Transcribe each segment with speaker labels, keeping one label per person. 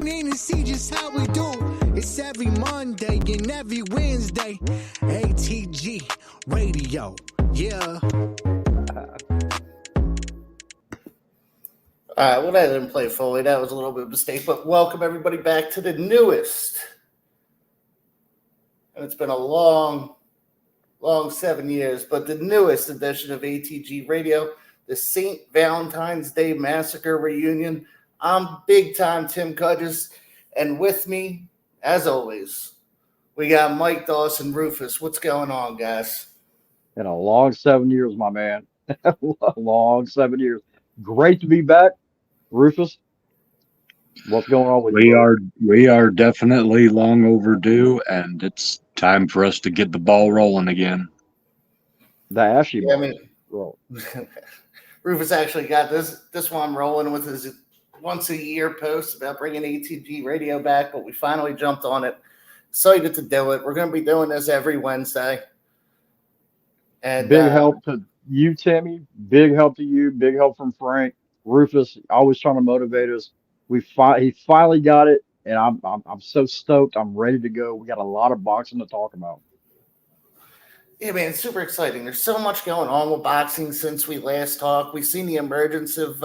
Speaker 1: Tune in and see just how we do. It's every Monday and every Wednesday. ATG Radio. Yeah.
Speaker 2: All right, well, that didn't play fully. That was a little bit of a mistake. But welcome, everybody, back to the newest. And it's been a long 7 years, but the newest edition of ATG Radio, the St. Valentine's Day Massacre reunion. I'm big-time Tim Cudges, and with me, as always, we got Mike Dawson, Rufus. What's going on, guys?
Speaker 3: In a long 7 years, my man. Long 7 years. Great to be back. Rufus, what's going on with you?
Speaker 4: We are definitely long overdue, and it's time for us to get the ball rolling again.
Speaker 3: The Ashy ball.
Speaker 2: Roll. Rufus actually got this one rolling with his once-a-year post about bringing ATG Radio back, but we finally jumped on it. Excited to do it. We're going to be doing this every Wednesday. And
Speaker 3: big help to you, Timmy. Big help to you. Big help from Frank. Rufus, always trying to motivate us. He finally got it, and I'm so stoked. I'm ready to go. We got a lot of boxing to talk about.
Speaker 2: Yeah, man, it's super exciting. There's so much going on with boxing since we last talked. We've seen the emergence of,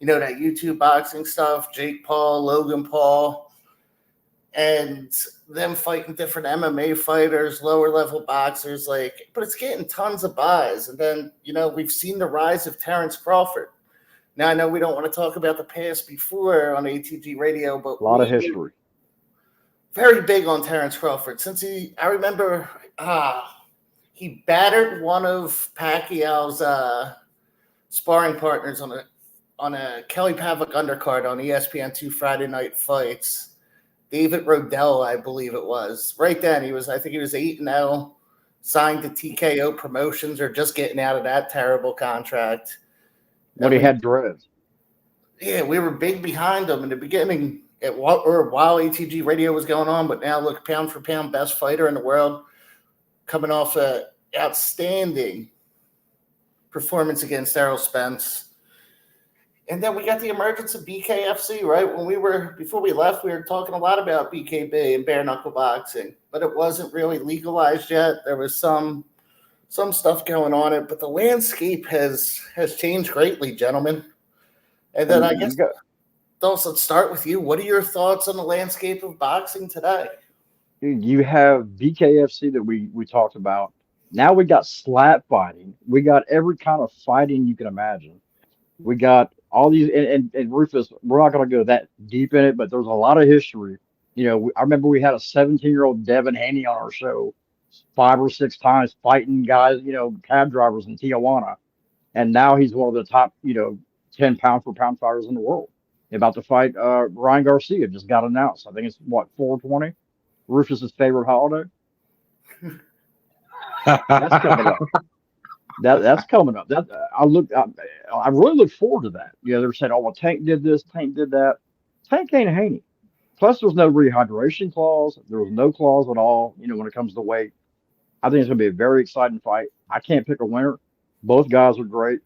Speaker 2: that YouTube boxing stuff, Jake Paul, Logan Paul, and them fighting different MMA fighters, lower-level boxers. But it's getting tons of buys. And then, we've seen the rise of Terrence Crawford. Now, I know we don't want to talk about the past before on ATG Radio, but
Speaker 3: a lot of history.
Speaker 2: Very big on Terrence Crawford. I remember he battered one of Pacquiao's sparring partners on a Kelly Pavlik undercard on ESPN2 Friday Night Fights. David Rodell, I believe it was. Right then, I think he was 8-0, signed to TKO Promotions or just getting out of that terrible contract.
Speaker 3: When he had dreads.
Speaker 2: Yeah, we were big behind him in the beginning while ATG Radio was going on, but now look, pound for pound, best fighter in the world, coming off an outstanding performance against Errol Spence. And then we got the emergence of BKFC, right? Before we left, we were talking a lot about BKB and bare knuckle boxing, but it wasn't really legalized yet. There was some stuff going on it, but the landscape has changed greatly, gentlemen. And then I guess, Dawson, let's start with you. What are your thoughts on the landscape of boxing today?
Speaker 3: You have BKFC that we talked about. Now we got slap fighting. We got every kind of fighting you can imagine. We got all these, and Rufus, we're not going to go that deep in it, but there's a lot of history. I remember we had a 17-year-old Devin Haney on our show 5 or 6 times fighting guys, cab drivers in Tijuana. And now he's one of the top, 10 pound for pound fighters in the world. About to fight Ryan Garcia, just got announced. I think it's 420. Rufus's favorite holiday. That's coming up. That's coming up. I really look forward to that. They're saying, well, Tank did this, Tank did that. Tank ain't Haney. Plus, there's no rehydration clause. There was no clause at all, when it comes to weight. I think it's going to be a very exciting fight. I can't pick a winner. Both guys are great.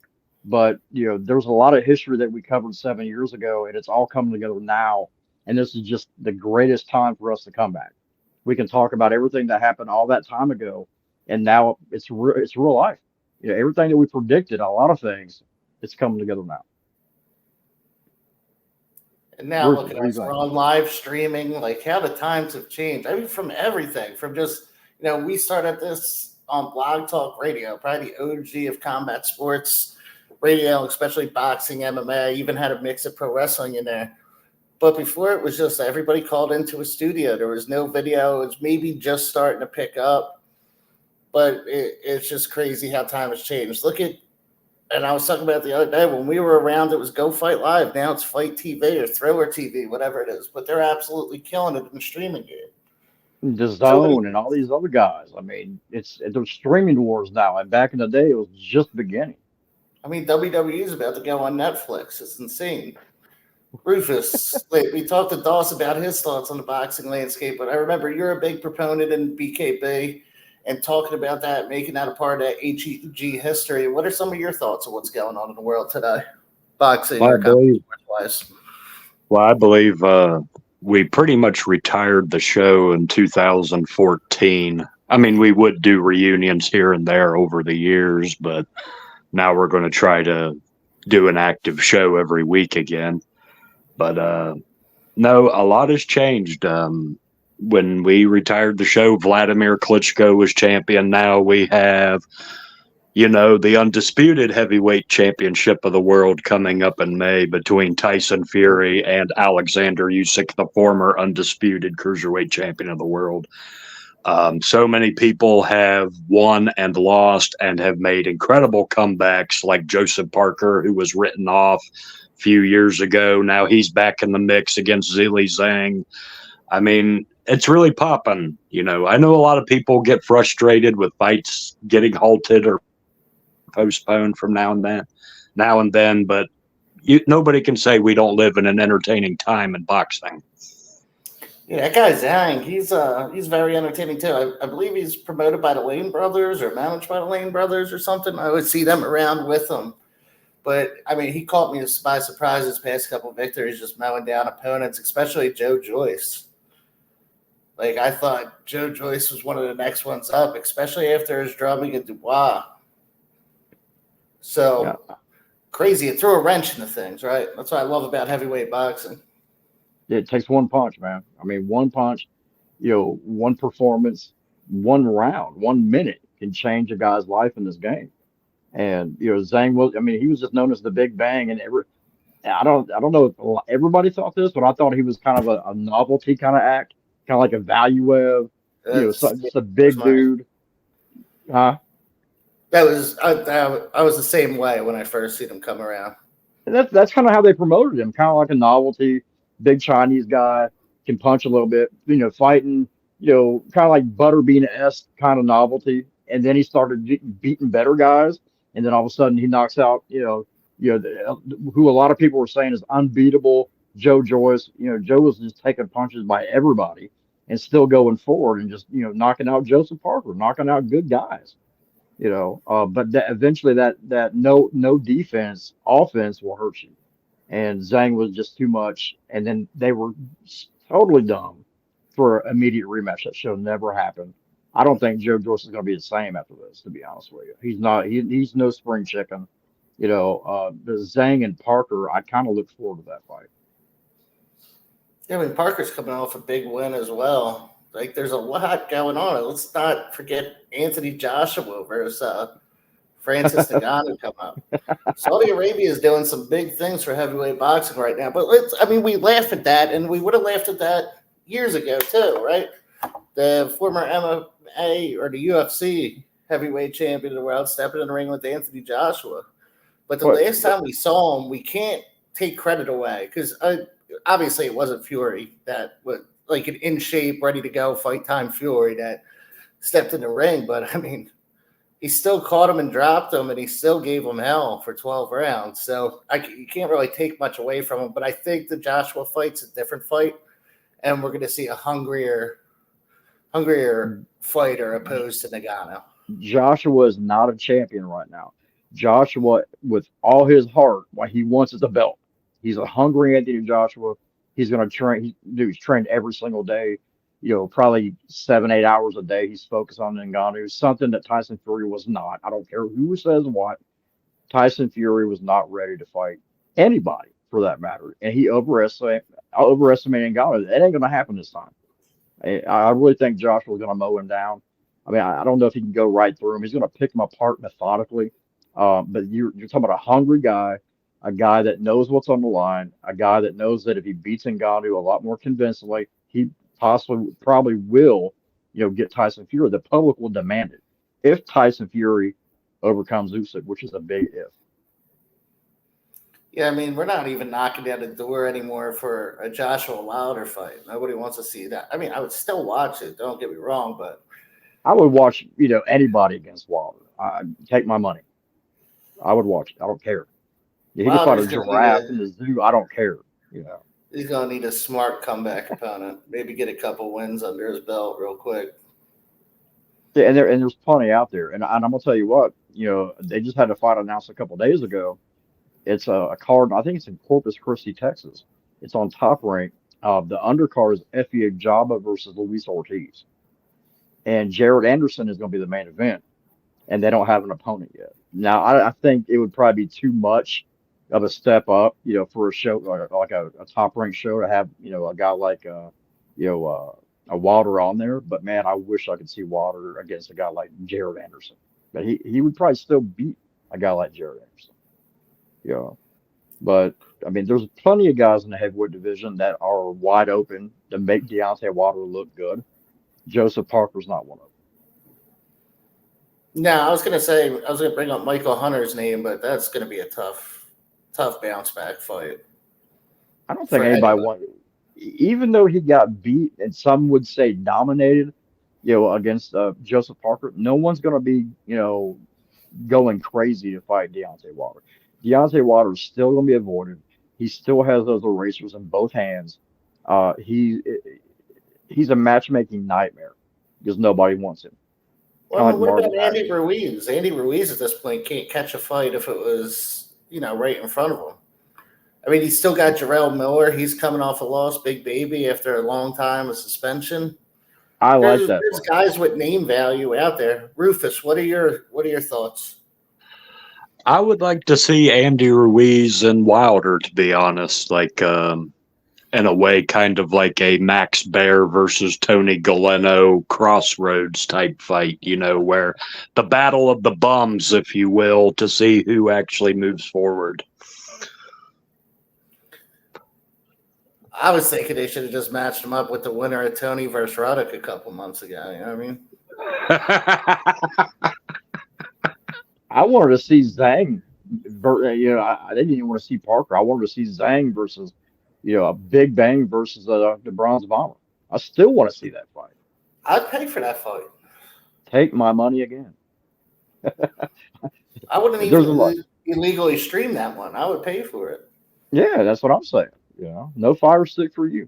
Speaker 3: But, there's a lot of history that we covered 7 years ago, and it's all coming together now. And this is just the greatest time for us to come back. We can talk about everything that happened all that time ago, and now it's real life. Everything that we predicted, a lot of things, it's coming together now.
Speaker 2: And now look at us, we're on live streaming, how the times have changed. I mean, from everything, from just, we started this on Blog Talk Radio, probably the OG of combat sports radio, especially boxing, MMA. I even had a mix of pro wrestling in there. But before it was just everybody called into a studio. There was no video. It was maybe just starting to pick up. But it's just crazy how time has changed. And I was talking about the other day, when we were around, it was Go Fight Live. Now it's Fight TV or Thrower TV, whatever it is. But they're absolutely killing it in the streaming game.
Speaker 3: The Zone and all these other guys. I mean, they're streaming wars now. And back in the day, it was just beginning.
Speaker 2: I mean, WWE is about to go on Netflix. It's insane. Rufus, we talked to Doss about his thoughts on the boxing landscape, but I remember you're a big proponent in BKB and talking about that, making that a part of that ATG history. What are some of your thoughts on what's going on in the world today? Boxing,
Speaker 4: My boys,
Speaker 2: wise.
Speaker 4: Well, I believe we pretty much retired the show in 2014. I mean, we would do reunions here and there over the years, but now we're going to try to do an active show every week again. But no, a lot has changed. When we retired the show, Vladimir Klitschko was champion. Now we have, the undisputed heavyweight championship of the world coming up in May between Tyson Fury and Alexander Usyk, the former undisputed cruiserweight champion of the world. So many people have won and lost and have made incredible comebacks, like Joseph Parker, who was written off a few years ago. Now he's back in the mix against Zhilei Zhang. I mean, it's really popping. I know a lot of people get frustrated with fights getting halted or postponed from now and then, but nobody can say we don't live in an entertaining time in boxing.
Speaker 2: Yeah, that guy Zhang, he's very entertaining too. I believe he's promoted by the Lane Brothers or managed by the Lane Brothers or something. I would see them around with him. But, I mean, he caught me by surprise his past couple of victories, just mowing down opponents, especially Joe Joyce. Like, I thought Joe Joyce was one of the next ones up, especially after his drubbing at Dubois. So, Crazy. It threw a wrench into things, right? That's what I love about heavyweight boxing.
Speaker 3: It takes one punch, man. I mean, one punch, one performance, one round, 1 minute can change a guy's life in this game. And Zhang he was just known as the Big Bang, and I don't know if everybody thought this, but I thought he was kind of a novelty kind of act, kind of like a value web, just a big dude. Huh?
Speaker 2: I was the same way when I first seen him come around.
Speaker 3: And that's kind of how they promoted him, kind of like a novelty, big Chinese guy, can punch a little bit, fighting, kind of like Butterbean-esque kind of novelty. And then he started beating better guys. And then all of a sudden he knocks out, who a lot of people were saying is unbeatable Joe Joyce. Joe was just taking punches by everybody and still going forward and just, knocking out Joseph Parker, knocking out good guys. But eventually that no defense offense will hurt you. And Zhang was just too much. And then they were totally dumb for an immediate rematch. That show never happened. I don't think Joe Joyce is going to be the same after this, to be honest with you. He's not. He's no spring chicken. The Zhang and Parker, I kind of look forward to that fight.
Speaker 2: Yeah, I mean, Parker's coming off a big win as well. Like, there's a lot going on. Let's not forget Anthony Joshua versus Francis Ngannou come up. Saudi Arabia is doing some big things for heavyweight boxing right now. But we laugh at that, and we would have laughed at that years ago too, right? The former MMA or the UFC heavyweight champion of the world stepping in the ring with Anthony Joshua. But the last time we saw him, we can't take credit away because obviously it wasn't Fury that was like an in shape, ready to go, fight time Fury that stepped in the ring. But I mean, he still caught him and dropped him, and he still gave him hell for 12 rounds. So you can't really take much away from him. But I think the Joshua fight's a different fight, and we're going to see a hungrier fighter opposed to Ngannou.
Speaker 3: Joshua is not a champion right now. Joshua, with all his heart, what he wants is a belt. He's a hungry Anthony Joshua. He's going to train. He's trained every single day, probably 7-8 hours a day. He's focused on Ngannou, something that Tyson Fury was not. I don't care who says what. Tyson Fury was not ready to fight anybody for that matter. And he overestimated Ngannou. That ain't going to happen this time. I really think Joshua's going to mow him down. I mean, I don't know if he can go right through him. He's going to pick him apart methodically. But you're talking about a hungry guy, a guy that knows what's on the line, a guy that knows that if he beats Ngannou a lot more convincingly, he probably will, get Tyson Fury. The public will demand it if Tyson Fury overcomes Usyk, which is a big if.
Speaker 2: Yeah, I mean, we're not even knocking down the door anymore for a Joshua Wilder fight. Nobody wants to see that. I mean, I would still watch it. Don't get me wrong, but
Speaker 3: I would watch, anybody against Wilder. Take my money. I would watch it. I don't care. He can fight a giraffe in the zoo. I don't care.
Speaker 2: He's going to need a smart comeback opponent. Maybe get a couple wins under his belt real quick.
Speaker 3: Yeah, and there's plenty out there. And I'm going to tell you what, they just had a fight announced a couple days ago. It's a card. I think it's in Corpus Christi, Texas. It's on Top Rank. The undercard is Effie Ajaba versus Luis Ortiz, and Jared Anderson is going to be the main event, and they don't have an opponent yet. Now, I think it would probably be too much of a step up, for a show like a top ranked show to have, a guy like you know, a Wilder on there. But man, I wish I could see Wilder against a guy like Jared Anderson. But he would probably still beat a guy like Jared Anderson. Yeah. But I mean, there's plenty of guys in the heavyweight division that are wide open to make Deontay Wilder look good. Joseph Parker's not one of them.
Speaker 2: No, I was gonna bring up Michael Hunter's name, but that's gonna be a tough bounce back fight.
Speaker 3: I don't think anybody wanted, even though he got beat and some would say dominated, against Joseph Parker. No one's gonna be, going crazy to fight Deontay Wilder. Deontay Wilder is still gonna be avoided. He still has those erasers in both hands. He's a matchmaking nightmare because nobody wants him.
Speaker 2: Well, what about Andy Ruiz? Andy Ruiz at this point can't catch a fight if it was, right in front of him. I mean, he's still got Jarrell Miller. He's coming off a loss, Big Baby, after a long time of suspension.
Speaker 3: Like that.
Speaker 2: There's guys with name value out there. Rufus, what are your thoughts?
Speaker 4: I would like to see Andy Ruiz and Wilder, to be honest. Like, in a way, kind of like a Max Baer versus Tony Galeno crossroads type fight, where the battle of the bums, if you will, to see who actually moves forward.
Speaker 2: I was thinking they should have just matched him up with the winner of Tony versus Ruddock a couple months ago. You know what I mean?
Speaker 3: I wanted to see Zhang. I didn't even want to see Parker. I wanted to see Zhang versus, a Big Bang versus the Bronze Bomber. I still want to see that fight.
Speaker 2: I'd pay for that fight.
Speaker 3: Take my money again.
Speaker 2: I wouldn't even illegally stream that one. I would pay for it.
Speaker 3: Yeah, that's what I'm saying. No fire stick for you.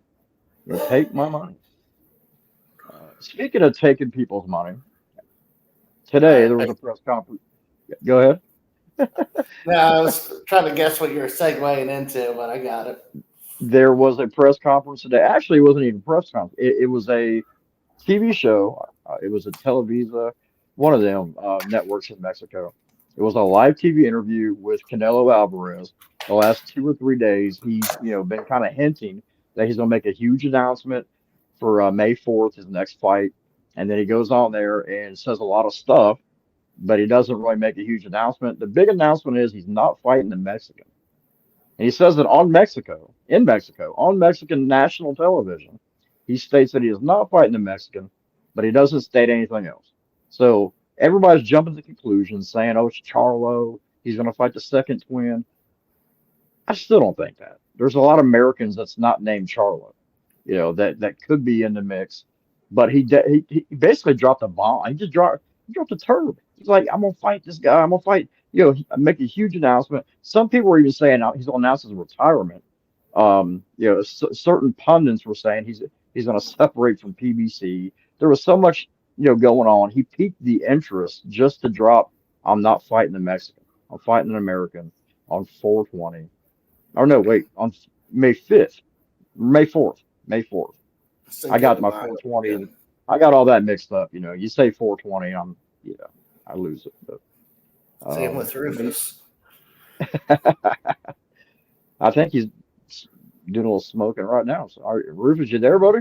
Speaker 3: Take my money. Speaking of taking people's money, today there was a press conference. Go ahead.
Speaker 2: No, I was trying to guess what you were segueing into, but I got it.
Speaker 3: There was a press conference today. Actually, it wasn't even a press conference. It was a TV show. It was a Televisa, one of them networks in Mexico. It was a live TV interview with Canelo Alvarez. The last 2 or 3 days, he's been kind of hinting that he's going to make a huge announcement for May 4th, his next fight. And then he goes on there and says a lot of stuff, but he doesn't really make a huge announcement. The big announcement is he's not fighting the Mexican. And he says that on Mexican national television, he states that he is not fighting the Mexican, but he doesn't state anything else. So everybody's jumping to conclusions saying, oh, it's Charlo. He's going to fight the second twin. I still don't think that. There's a lot of Americans that's not named Charlo, that could be in the mix. But he basically dropped a bomb. He dropped a turd. He's like, I'm going to fight this guy. I'm going to fight, make a huge announcement. Some people were even saying he's going to announce his retirement. Certain pundits were saying he's going to separate from PBC. There was so much, going on. He piqued the interest just to drop, I'm not fighting the Mexican. I'm fighting an American on 4/20. Or no, wait, on May 5th. May 4th. I got my 4/20. I got all that mixed up. You say 4/20, I lose it. But,
Speaker 2: same with Rufus.
Speaker 3: I think he's doing a little smoking right now. So, Rufus, you there, buddy?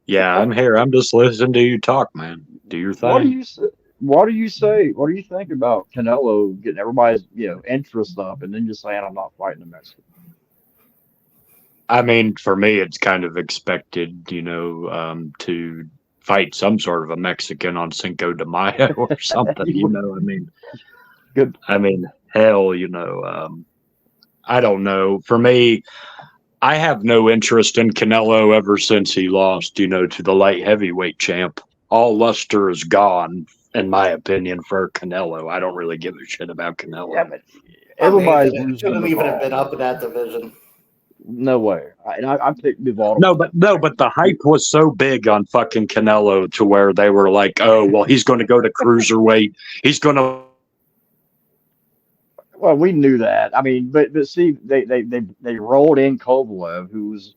Speaker 4: Yeah, I'm here. I'm just listening to you talk, man. Do your thing.
Speaker 3: What do you say? What do you think about Canelo getting everybody's interest up and then just saying I'm not fighting the Mexican?
Speaker 4: I mean, for me, it's kind of expected, to fight some sort of a Mexican on Cinco de Mayo or something. I mean,
Speaker 3: good.
Speaker 4: I mean, hell, I don't know. For me, I have no interest in Canelo ever since he lost, to the light heavyweight champ. All luster is gone, in my opinion, for Canelo. I don't really give a shit about Canelo.
Speaker 3: Yeah, but everybody's
Speaker 2: shouldn't even have been up in that division.
Speaker 3: No way. I picked Bivol.
Speaker 4: No, but the hype was so big on fucking Canelo to where they were like, oh, well, he's going to go to cruiserweight. He's going to.
Speaker 3: Well, we knew that. I mean, but see, they rolled in Kovalev, who's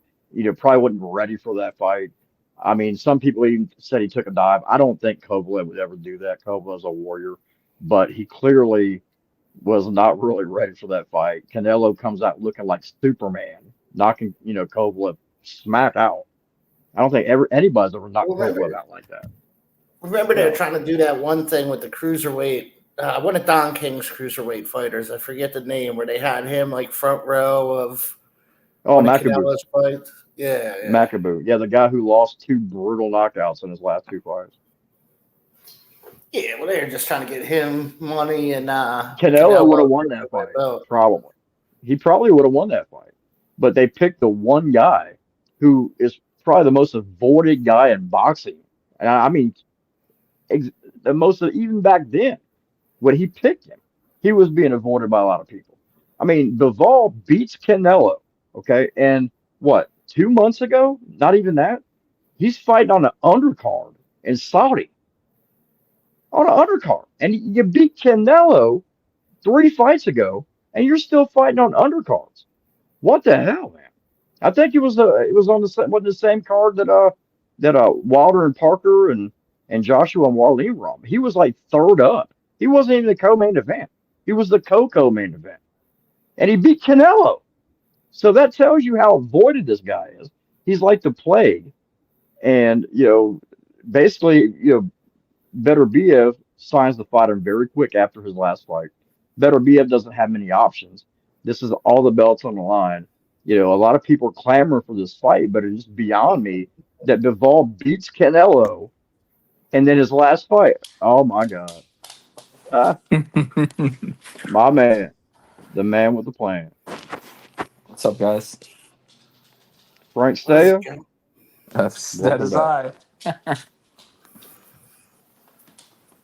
Speaker 3: probably wasn't ready for that fight. I mean, some people even said he took a dive. I don't think Kovalev would ever do that. Kovalev's a warrior, but he clearly was not really ready for that fight. Canelo comes out looking like Superman, knocking Kovalev smack out. I don't think anybody's ever knocked Kovalev out like that.
Speaker 2: Remember, they were trying to do that one thing with the cruiserweight. One of Don King's cruiserweight fighters. I forget the name, where they had him like front row of
Speaker 3: Makabu.
Speaker 2: Fights. Yeah.
Speaker 3: Makabu. Yeah, the guy who lost 2 brutal knockouts in his last 2 fights.
Speaker 2: Yeah, well, they were just trying to get him money, and
Speaker 3: Canelo would have won that fight. Probably. He probably would have won that fight. But they picked the one guy who is probably the most avoided guy in boxing. And I mean, the most, even back then, when he picked him, he was being avoided by a lot of people. I mean, Bivol beats Canelo, okay? And what, 2 months ago? Not even that. He's fighting on an undercard in Saudi. On an undercard. And you beat Canelo 3 fights ago, and you're still fighting on undercards. What the hell, man? I think it was on the same card that Wilder and Parker and Joshua and Wally were on. He was like third up. He wasn't even the co-main event. He was the co-main event. And he beat Canelo. So that tells you how avoided this guy is. He's like the plague. And, basically, Beterbiev signs the fighter very quick after his last fight. Beterbiev doesn't have many options. This is all the belts on the line. A lot of people clamor for this fight, but it's beyond me that Bivol beats Canelo, and then his last fight. Oh my God, my man, the man with the plan.
Speaker 5: What's up, guys?
Speaker 3: Frank Staya.
Speaker 5: That is I.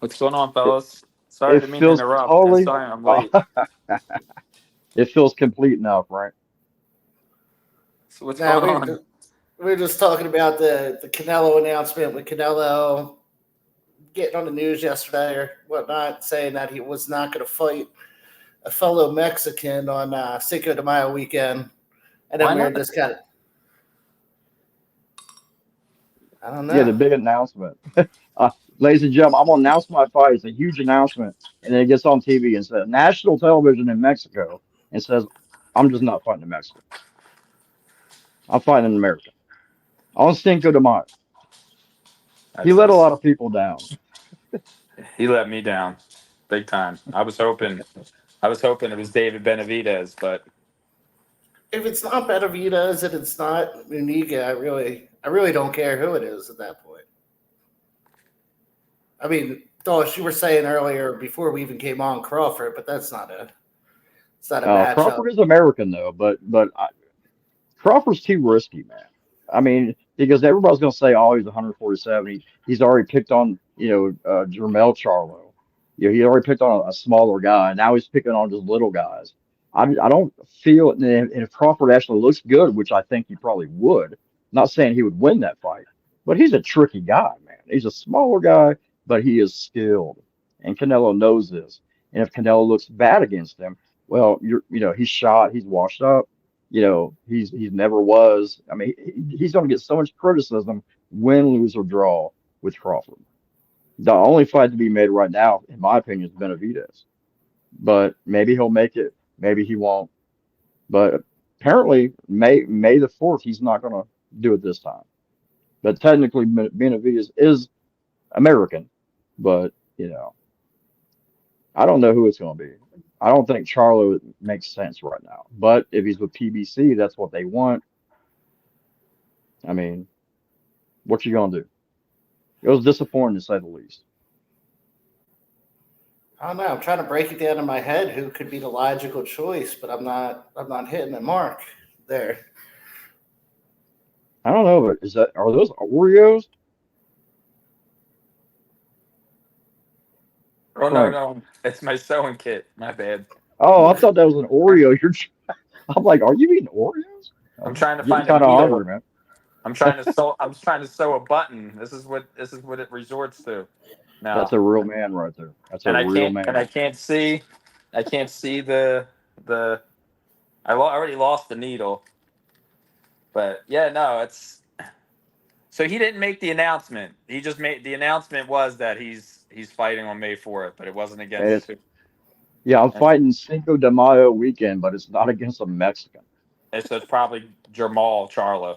Speaker 5: What's going on, fellas? Sorry to interrupt.
Speaker 3: Totally,
Speaker 5: sorry I'm late.
Speaker 3: It feels complete now, Frank.
Speaker 5: So what's going on?
Speaker 2: We're just talking about the Canelo announcement with Canelo getting on the news yesterday or whatnot, saying that he was not going to fight a fellow Mexican on Cinco de Mayo weekend. And then we just kind of, I don't know.
Speaker 3: Yeah, the big announcement. Ladies and gentlemen, I'm going to announce my fight. It's a huge announcement. And then it gets on TV and says, national television in Mexico, and says, I'm just not fighting in Mexico. I'm fighting in America. On Cinco de Mayo. He let a lot of people down.
Speaker 5: He let me down. Big time. I was hoping it was David Benavidez, but
Speaker 2: if it's not Benavidez and it's not Muniga, I really don't care who it is at that point. I mean, Dosh, you were saying earlier before we even came on Crawford, but that's not a matchup.
Speaker 3: Crawford is American though, but Crawford's too risky, man. I mean, because everybody's going to say, "Oh, he's 147." He's already picked on, Jermell Charlo. He already picked on a smaller guy. Now he's picking on just little guys. I don't feel, and if Crawford actually looks good, which I think he probably would. Not saying he would win that fight, but he's a tricky guy, man. He's a smaller guy, but he is skilled, and Canelo knows this. And if Canelo looks bad against him, well, he's shot, he's washed up. He's never was. I mean, he's going to get so much criticism, win, lose, or draw with Crawford. The only fight to be made right now, in my opinion, is Benavidez. But maybe he'll make it. Maybe he won't. But apparently, May the 4th, he's not going to do it this time. But technically, Benavidez is American. But, I don't know who it's going to be. I don't think Charlo makes sense right now. But if he's with PBC, that's what they want. I mean, what you going to do? It was disappointing to say the least.
Speaker 2: I don't know. I'm trying to break it down in my head who could be the logical choice, but I'm not hitting the mark there.
Speaker 3: I don't know, but are those Oreos?
Speaker 5: Oh no, it's my sewing kit. My bad.
Speaker 3: Oh, I thought that was an Oreo. I'm like, are you eating Oreos?
Speaker 5: I'm trying to find
Speaker 3: kind of hungry, man.
Speaker 5: I'm trying to sew a button. This is what it resorts to. Now
Speaker 3: that's a real man right there. That's a real man.
Speaker 5: And I can't see. I can't see the. I already lost the needle. But yeah, no, it's. So he didn't make the announcement. He just made the announcement was that he's fighting on May 4th, but it wasn't
Speaker 3: And
Speaker 5: against.
Speaker 3: yeah, I'm
Speaker 5: And
Speaker 3: fighting Cinco de Mayo weekend, but it's not against a Mexican.
Speaker 5: it's probably Jamal Charlo.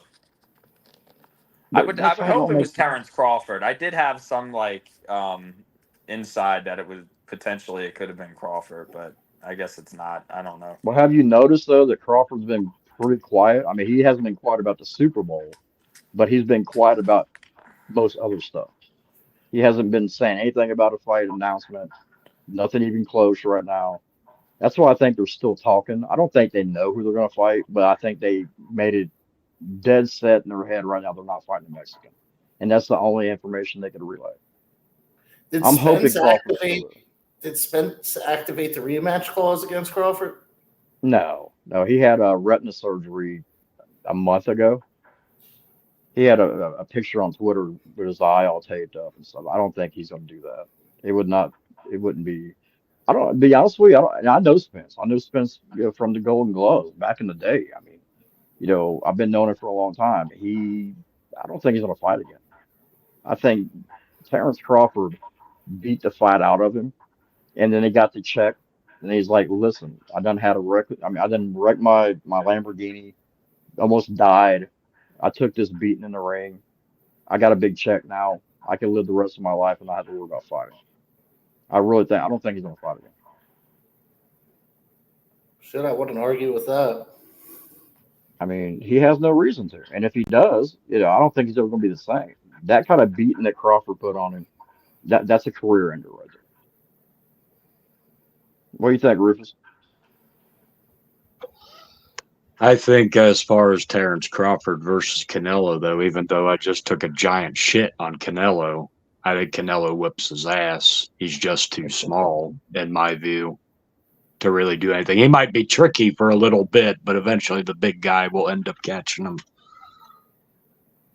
Speaker 5: I would
Speaker 3: That
Speaker 5: hope
Speaker 3: don't
Speaker 5: it
Speaker 3: make
Speaker 5: was Terrence Crawford. I did have some inside that it could have been Crawford, but I guess it's not. I don't know.
Speaker 3: Well, have you noticed though that Crawford's been pretty quiet? I mean, he hasn't been quiet about the Super Bowl, but he's been quiet about most other stuff. He hasn't been saying anything about a fight announcement, nothing even close right now. That's why I think they're still talking. I don't think they know who they're going to fight, but I think they made it dead set in their head right now they're not fighting a Mexican. And that's the only information they could relay. I'm hoping Crawford.
Speaker 2: Did Spence activate the rematch clause against Crawford?
Speaker 3: No, he had a retina surgery a month ago. He had a picture on Twitter with his eye all taped up and stuff. I don't think he's going to do that. It wouldn't be. I don't be honest with you. I know Spence. I know Spence, from the Golden Gloves back in the day. I mean, I've been knowing him for a long time. I don't think he's going to fight again. I think Terrence Crawford beat the fight out of him, and then he got the check, and he's like, "Listen, I done had a wreck. I mean, I done wrecked my Lamborghini, almost died. I took this beating in the ring. I got a big check now. I can live the rest of my life and not have to worry about fighting." I don't think he's going to fight again.
Speaker 2: Shit, I wouldn't argue with that.
Speaker 3: I mean, he has no reason to. And if he does, I don't think he's ever going to be the same. That kind of beating that Crawford put on him, that's a career ender right there. What do you think, Rufus?
Speaker 4: I think as far as Terrence Crawford versus Canelo, though, even though I just took a giant shit on Canelo, I think Canelo whips his ass. He's just too small, in my view, to really do anything. He might be tricky for a little bit, but eventually the big guy will end up catching him.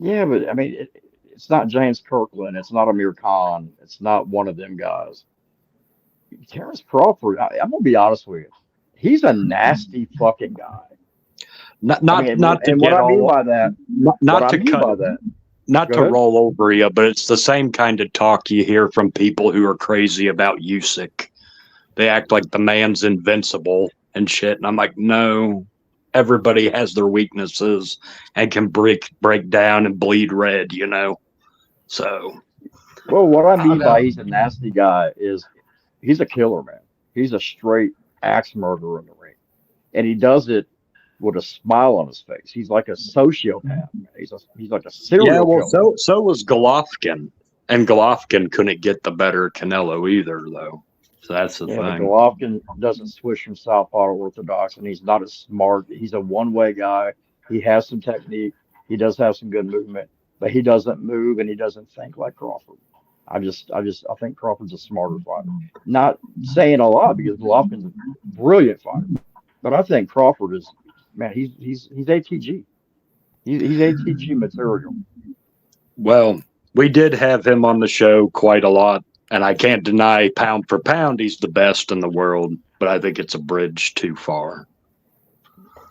Speaker 4: Yeah,
Speaker 3: but I mean, it's not James Kirkland. It's not Amir Khan. It's not one of them guys. Terrence Crawford, I'm going to be honest with you. He's a nasty fucking guy.
Speaker 4: Not to roll over you, but it's the same kind of talk you hear from people who are crazy about Usyk. They act like the man's invincible and shit, and I'm like, no, everybody has their weaknesses and can break down and bleed red, So,
Speaker 3: well, what I mean by he's a nasty guy is he's a killer, man. He's a straight axe murderer in the ring, and he does it with a smile on his face. He's like a sociopath. Man. He's like a serial killer.
Speaker 4: Well, so was Golovkin, and Golovkin couldn't get the better of Canelo either, though. So that's the thing.
Speaker 3: Golovkin doesn't switch from southpaw to orthodox, and he's not as smart. He's a one-way guy. He has some technique. He does have some good movement, but he doesn't move and he doesn't think like Crawford. I think Crawford's a smarter fighter. Not saying a lot because Golovkin's a brilliant fighter, but I think Crawford is. Man, he's ATG. He's ATG material.
Speaker 4: Well, we did have him on the show quite a lot, and I can't deny pound for pound he's the best in the world, but I think it's a bridge too far.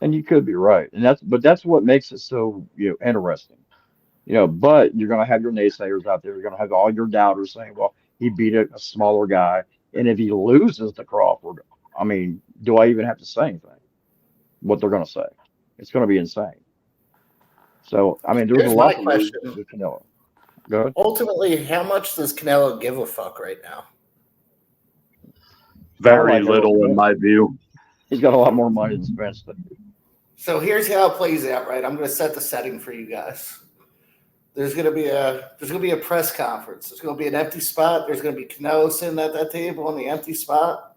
Speaker 3: And you could be right, and that's what makes it so interesting. But you're gonna have your naysayers out there. You're gonna have all your doubters saying, "Well, he beat a smaller guy," and if he loses to Crawford, I mean, do I even have to say anything? What they're going to say. It's going to be insane. So, I mean, there's a lot of questions with Canelo. Go ahead.
Speaker 2: Ultimately, how much does Canelo give a fuck right now?
Speaker 4: Very little, in my view.
Speaker 3: He's got a lot more money than Spence.
Speaker 2: So here's how it plays out, right? I'm going to set the setting for you guys. There's going to be a press conference. There's going to be an empty spot. There's going to be Canelo sitting at that table on the empty spot.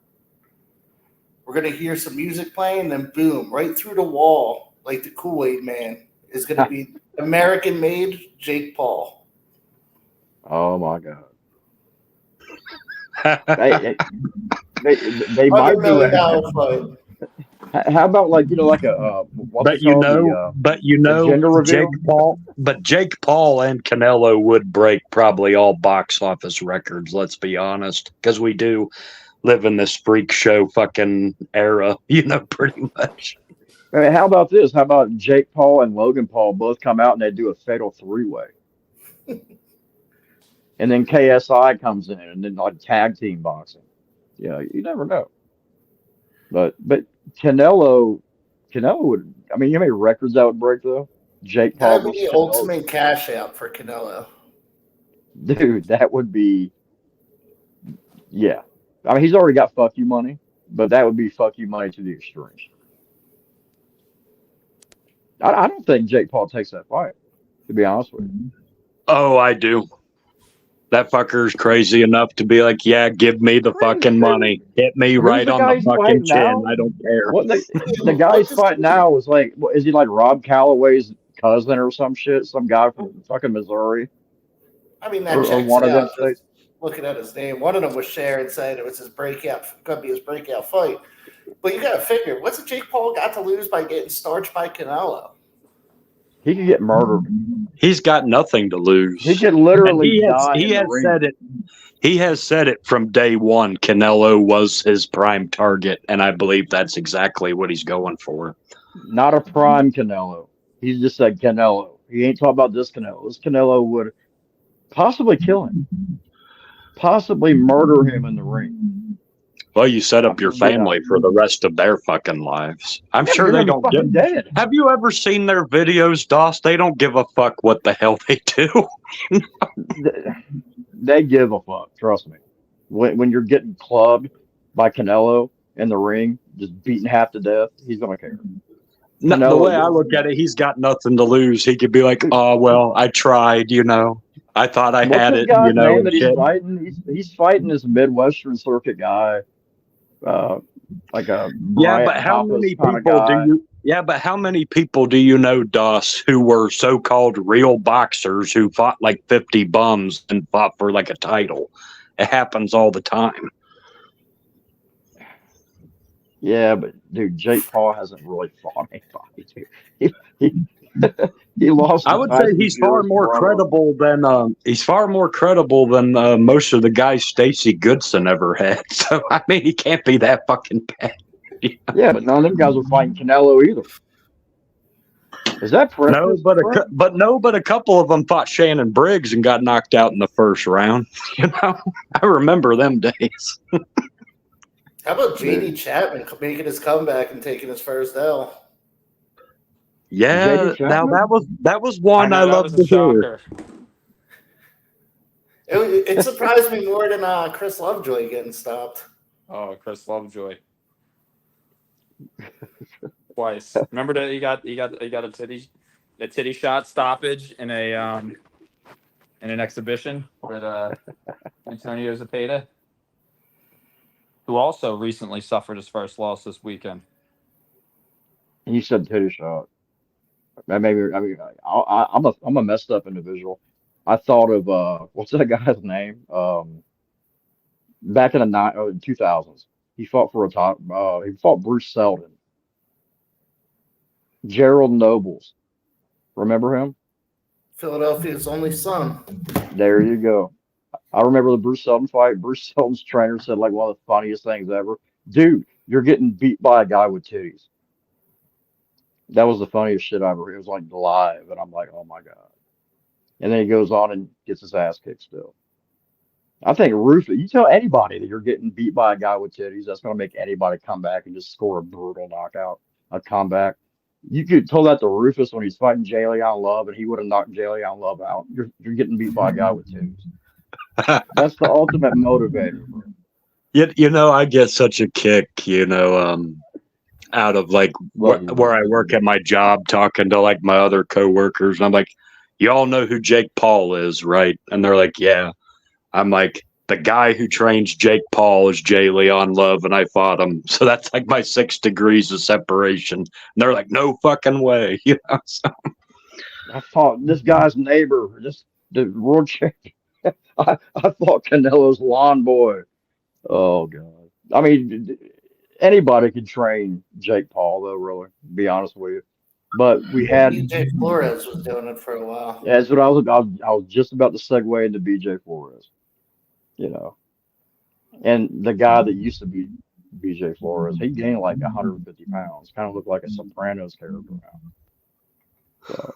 Speaker 2: We're going to hear some music playing, then boom, right through the wall, like the Kool-Aid Man, is going to be American-made Jake Paul.
Speaker 3: Oh, my God. they might do it. How about
Speaker 4: Jake Paul and Canelo would break probably all box office records, let's be honest, because we do live in this freak show fucking era, pretty much.
Speaker 3: I mean, how about this? How about Jake Paul and Logan Paul both come out and they do a fatal three-way? And then KSI comes in and then like tag team boxing. You never know. But Canelo would, I mean, you know how many records that would break though? Jake Paul.
Speaker 2: That would be the ultimate cash out for Canelo.
Speaker 3: Dude, that would be, yeah. I mean, he's already got fuck you money, but that would be fuck you money to the extreme. I don't think Jake Paul takes that fight, to be honest with you.
Speaker 4: Oh, I do. That fucker's crazy enough to be like, yeah, give me the fucking money. Hit me right on the fucking chin. Now? I don't care.
Speaker 3: What the guy he's fighting now is like, is he like Rob Calloway's cousin or some shit? Some guy from fucking Missouri?
Speaker 2: I mean, that checks one out. Just looking at his name, one of them was sharing saying it was his breakout, going to be his breakout fight. But you got to figure, what's it Jake Paul got to lose by getting starched by Canelo?
Speaker 3: He could get murdered.
Speaker 4: He's got nothing to lose.
Speaker 3: He could literally die.
Speaker 4: He has said it. He has said it from day one. Canelo was his prime target, and I believe that's exactly what he's going for.
Speaker 3: Not a prime Canelo. He just said Canelo. He ain't talking about this Canelo. This Canelo would possibly kill him, possibly murder him in the ring.
Speaker 4: Well, you set up your family for the rest of their fucking lives. I'm sure they don't get
Speaker 3: dead.
Speaker 4: Have you ever seen their videos, Doss? They don't give a fuck what the hell they do.
Speaker 3: They give a fuck. Trust me. When you're getting clubbed by Canelo in the ring, just beaten half to death, he's gonna care.
Speaker 4: No, the way I look at it, he's got nothing to lose. He could be like, "Oh well, I tried. I thought I had it."
Speaker 3: He's fighting this Midwestern circuit guy. Like a
Speaker 4: but how many people do you? Yeah, but how many people do you know, Doss, who were so-called real boxers who fought like 50 bums and fought for like a title? It happens all the time.
Speaker 3: Yeah, but dude, Jake Paul hasn't really fought anybody. He lost.
Speaker 4: I would say he's far more credible than most of the guys Stacy Goodson ever had. So I mean, he can't be that fucking bad.
Speaker 3: Yeah, but none of them guys were fighting Canelo either. Is that
Speaker 4: no? But a couple of them fought Shannon Briggs and got knocked out in the first round. I remember them days.
Speaker 2: How about JD Chapman making his comeback and taking his first L?
Speaker 4: Yeah, now that was one I loved to hear.
Speaker 2: It surprised me more than Chris Lovejoy getting stopped.
Speaker 5: Oh, Chris Lovejoy. Twice. Remember that he got a titty shot stoppage in an exhibition with Antonio Zepeda, who also recently suffered his first loss this weekend.
Speaker 3: You said titty shot. I'm a messed up individual. I thought of what's that guy's name? Back in the 2000s, he fought for a top. He fought Bruce Seldon. Gerald Nobles, remember him?
Speaker 2: Philadelphia's only son.
Speaker 3: There you go. I remember the Bruce Seldon fight. Bruce Seldon's trainer said like one of the funniest things ever. Dude, you're getting beat by a guy with titties. That was the funniest shit I ever heard. It was like live, and I'm like, oh my God. And then he goes on and gets his ass kicked still. I think Rufus, you tell anybody that you're getting beat by a guy with titties, that's going to make anybody come back and just score a brutal knockout, a comeback. You could tell that to Rufus when he's fighting Jay Leon Love, and he would have knocked Jay Leon Love out. You're getting beat by a guy with titties. That's the ultimate motivator.
Speaker 4: I get such a kick, out of like where I work at my job, talking to like my other coworkers. And I'm like, you all know who Jake Paul is, right? And they're like, yeah. I'm like, the guy who trains Jake Paul is Jay Leon Love, and I fought him. So that's like my 6 degrees of separation. And they're like, no fucking way. So.
Speaker 3: I fought this guy's neighbor, the world champion. I fought Canelo's lawn boy. Oh God. I mean, anybody could train Jake Paul, though, really, to be honest with you. But we had
Speaker 2: BJ Flores was doing it for a while.
Speaker 3: Yeah, that's what I was just about to segue into BJ Flores. And the guy that used to be BJ Flores, he gained like 150 pounds. Kind of looked like a Sopranos character now. So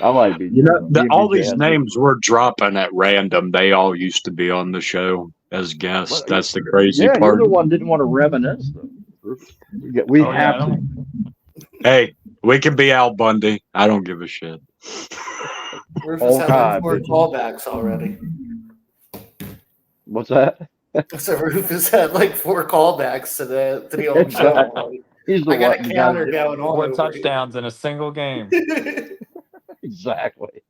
Speaker 3: I might be.
Speaker 4: You know,
Speaker 3: Me and
Speaker 4: all
Speaker 3: BJ
Speaker 4: these
Speaker 3: had
Speaker 4: names we're dropping at random, they all used to be on the show as guests.
Speaker 3: Well,
Speaker 4: That's the crazy
Speaker 3: yeah, you're
Speaker 4: part.
Speaker 3: the one didn't want to reminisce though. We
Speaker 5: Oh, yeah, I
Speaker 3: have to.
Speaker 5: don't-
Speaker 4: Hey, we can be Al Bundy. I don't give a shit.
Speaker 2: Rufus
Speaker 3: Oh,
Speaker 2: had
Speaker 3: God,
Speaker 2: like 4
Speaker 3: bitches.
Speaker 2: callbacks already.
Speaker 3: What's that?
Speaker 2: So Rufus had like 4 callbacks to the old show.
Speaker 3: He's the
Speaker 2: I got
Speaker 3: one.
Speaker 2: a
Speaker 3: You gotta
Speaker 2: counter
Speaker 3: get
Speaker 2: going on.
Speaker 5: 4
Speaker 2: over
Speaker 5: touchdowns in a single game.
Speaker 2: here.
Speaker 3: exactly.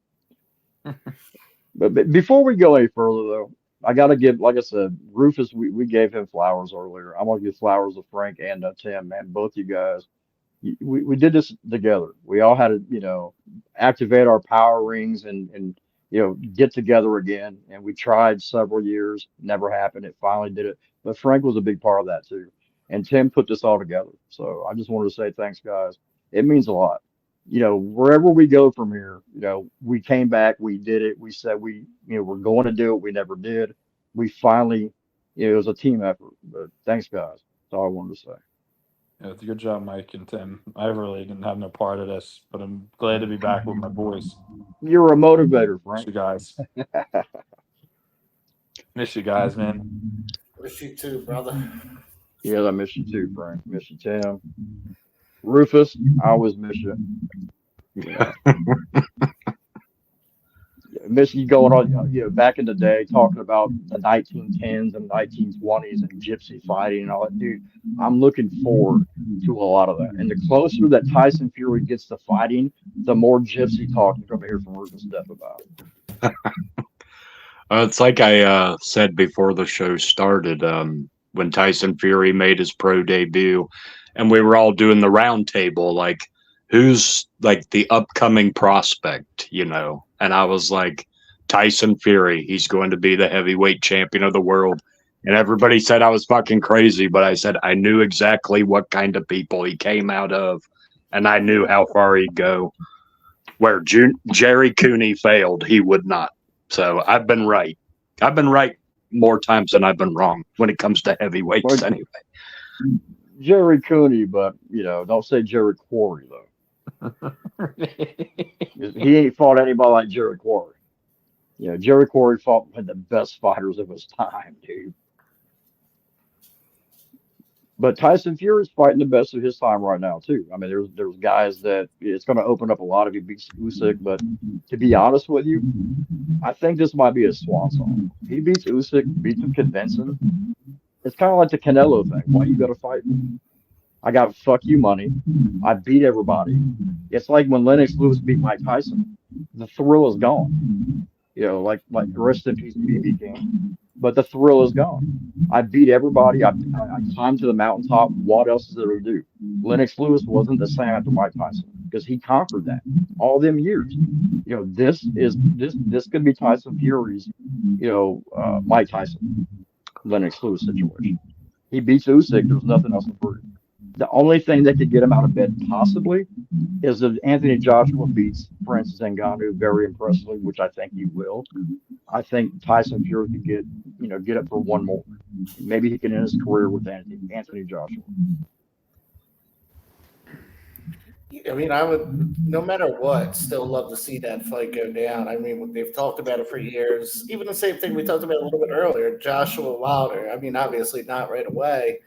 Speaker 3: But before we go any further, though, I got to give, like I said, Rufus, we gave him flowers earlier. I'm going to give flowers to Frank and Tim, man, both you guys. We did this together. We all had to, activate our power rings and get together again. And we tried several years, never happened. It finally did it. But Frank was a big part of that too. And Tim put this all together. So I just wanted to say thanks, guys. It means a lot. Wherever we go from here, we came back, we did it. We said we're going to do it. We never did. We finally, it was a team effort. But thanks, guys. That's all I wanted to say.
Speaker 5: Yeah, it's a good job, Mike and Tim. I really didn't have no part of this, but I'm glad to be back with my boys.
Speaker 3: You're a motivator,
Speaker 5: Miss
Speaker 3: Frank.
Speaker 5: you guys. Miss you guys, man.
Speaker 2: Miss you too, brother.
Speaker 3: Yeah, I miss you too, Frank. Miss you, Tim. Rufus, I always miss you. Miss you going on, back in the day, talking about the 1910s and 1920s and gypsy fighting and all that. Dude, I'm looking forward to a lot of that. And the closer that Tyson Fury gets to fighting, the more gypsy talk you're going to hear from Rufus Death about.
Speaker 4: It's like I said before the show started, when Tyson Fury made his pro debut, and we were all doing the round table, like, who's like the upcoming prospect, And I was like, Tyson Fury, he's going to be the heavyweight champion of the world. And everybody said I was fucking crazy, but I said I knew exactly what kind of people he came out of, and I knew how far he'd go. Where Jerry Cooney failed, he would not. So I've been right. I've been right more times than I've been wrong when it comes to heavyweights, anyway.
Speaker 3: Jerry Cooney, but don't say Jerry Quarry though. He ain't fought anybody like Jerry Quarry. Jerry Quarry fought one of the best fighters of his time, dude. But Tyson Fury's fighting the best of his time right now too. I mean, there's guys that it's going to open up a lot if he beats Usyk. But to be honest with you, I think this might be a swan song. If he beats Usyk, beats him convincing. It's kind of like the Canelo thing. Why you got to fight me? I got fuck you money. I beat everybody. It's like when Lennox Lewis beat Mike Tyson. The thrill is gone. Like rest in peace, BB King. But the thrill is gone. I beat everybody. I climbed to the mountaintop. What else is there to do? Lennox Lewis wasn't the same after Mike Tyson because he conquered that all them years. This could be Tyson Fury's, Mike Tyson, Lennox Lewis situation. He beats Usyk. There's nothing else to prove. The only thing that could get him out of bed possibly is if Anthony Joshua beats Francis Ngannou very impressively, which I think he will. I think Tyson Fury could get up for one more. Maybe he can end his career with Anthony Joshua.
Speaker 2: I mean, I would, no matter what, still love to see that fight go down. I mean, they've talked about it for years. Even the same thing we talked about a little bit earlier, Joshua Wilder. I mean, obviously not right away.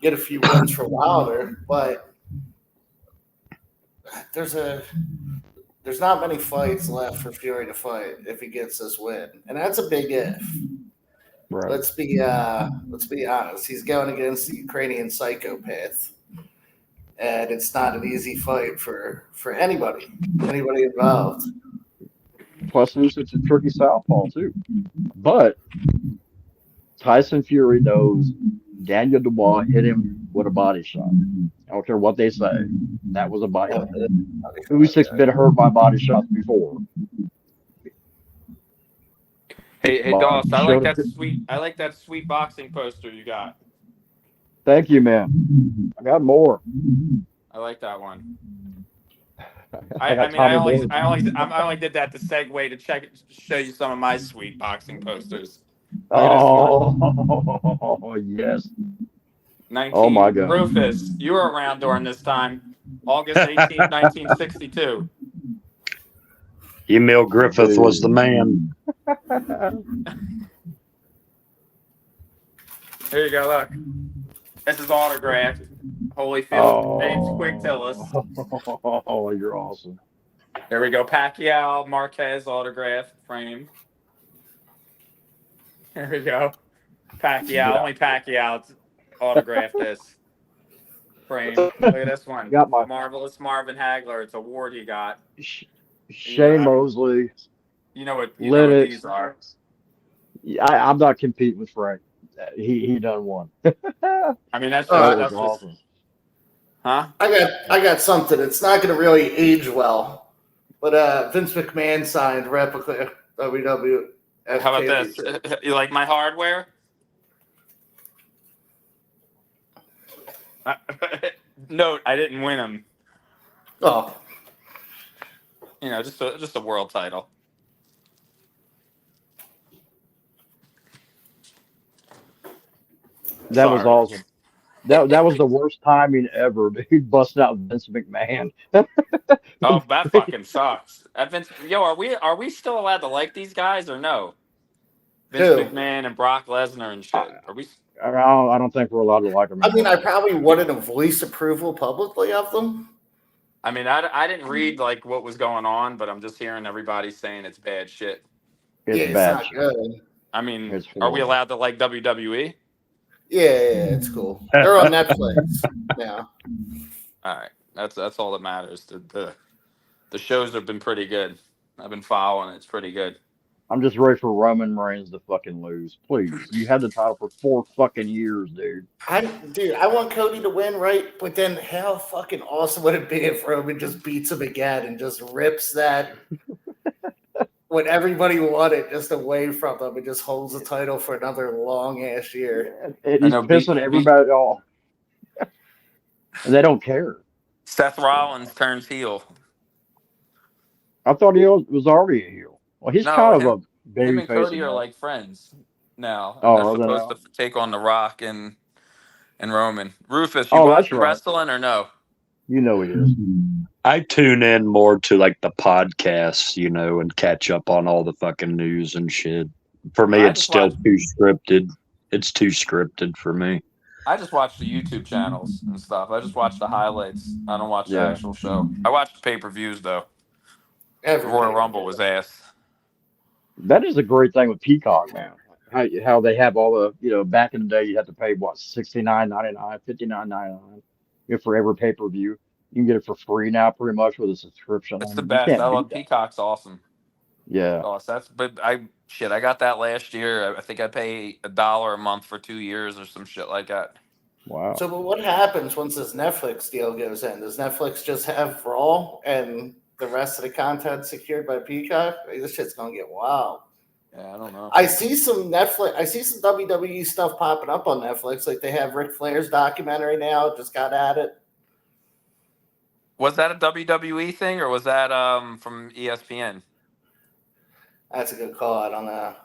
Speaker 2: Get a few wins for Wilder, but there's not many fights left for Fury to fight if he gets this win, and that's a big if.
Speaker 3: Right.
Speaker 2: Let's be honest. He's going against the Ukrainian psychopath, and it's not an easy fight for anybody involved.
Speaker 3: Plus, it's a tricky southpaw too. But Tyson Fury knows Daniel Dubois hit him with a body shot. I don't care what they say. That was a body shot. Usyk's been hurt by body shots before.
Speaker 5: Hey, Doss, I like that sweet boxing poster you got.
Speaker 3: Thank you, man. I got more.
Speaker 5: I like that one.
Speaker 3: I
Speaker 5: I only did that to segue to show you some of my sweet boxing posters. Look at this one.
Speaker 3: Oh, yes. Oh, my God.
Speaker 5: Rufus, you were around during this time. August 18th, 1962.
Speaker 4: Emil Griffith was the man.
Speaker 5: Here you go, look. This is autographed. Holyfield, James Quintillis.
Speaker 3: Oh, you're awesome.
Speaker 5: There we go. Pacquiao, Marquez autograph frame. There we go. Pacquiao,
Speaker 3: Yeah.
Speaker 5: only Pacquiao autographed this frame. Look at this one.
Speaker 3: Got my
Speaker 5: Marvelous Marvin Hagler. It's an award he got.
Speaker 3: Shane Mosley.
Speaker 5: You know what
Speaker 3: Lennox.
Speaker 5: these are.
Speaker 3: I'm not competing with Frank. He done one.
Speaker 5: I mean, that's
Speaker 3: was awesome.
Speaker 5: Huh?
Speaker 2: I got something. It's not going to really age well, but Vince McMahon signed replica WWF.
Speaker 5: How about this? You like my hardware? Note, I didn't win them.
Speaker 2: Oh,
Speaker 5: You know, just a world title.
Speaker 3: That was awesome. That was the worst timing ever, dude. Busting out Vince McMahon.
Speaker 5: Oh, that fucking sucks. Are we still allowed to like these guys or no? Vince
Speaker 2: Who?
Speaker 5: McMahon and Brock Lesnar and shit. Are we?
Speaker 3: I don't think we're allowed to like them.
Speaker 2: I mean, I probably wouldn't voice approval publicly of them.
Speaker 5: I mean, I didn't read like what was going on, but I'm just hearing everybody saying it's bad shit.
Speaker 3: It's bad.
Speaker 2: Not good.
Speaker 5: I mean, are we allowed to like WWE?
Speaker 2: Yeah, it's cool. They're on Netflix now.
Speaker 5: All right, that's all that matters. The shows have been pretty good. I've been following it. It's pretty good.
Speaker 3: I'm just ready for Roman Reigns to fucking lose. Please. You had the title for 4 fucking years, dude.
Speaker 2: I want Cody to win, right? But then how fucking awesome would it be if Roman just beats him again and just rips that what everybody wanted just away from them and just holds the title for another long ass year.
Speaker 3: And he's pissing everybody off. And they don't care.
Speaker 5: Seth Rollins turns heel.
Speaker 3: I thought he was already a heel. Well, he's kind of a baby
Speaker 5: him and
Speaker 3: face.
Speaker 5: Cody are like friends now.
Speaker 3: Oh,
Speaker 5: they're supposed to take on The Rock and Roman. Rufus, you
Speaker 3: watch
Speaker 5: wrestling or no?
Speaker 3: You know he is.
Speaker 4: I tune in more to like the podcasts, and catch up on all the fucking news and shit. For me, it's still too scripted. It's too scripted for me.
Speaker 5: I just watch the YouTube channels and stuff. I just watch the highlights. I don't watch the actual show. I watch the pay-per-views though. Royal Rumble was ass.
Speaker 3: That is a great thing with Peacock, man. How they have all the, back in the day you had to pay what, $69.99, $59.99 for every pay-per-view. You can get it for free now, pretty much, with a subscription.
Speaker 5: It's the best. I love Peacock's awesome.
Speaker 3: Yeah.
Speaker 5: I got that last year. I think I pay $1 a month for 2 years or some shit like that.
Speaker 3: Wow.
Speaker 2: So, but what happens once this Netflix deal goes in? Does Netflix just have Raw and the rest of the content secured by Peacock? This shit's gonna get wild.
Speaker 5: Yeah, I don't know.
Speaker 2: I see some WWE stuff popping up on Netflix. Like they have Ric Flair's documentary now. Just got at it.
Speaker 5: Was that a WWE thing or was that from ESPN?
Speaker 2: That's a good call. I don't know.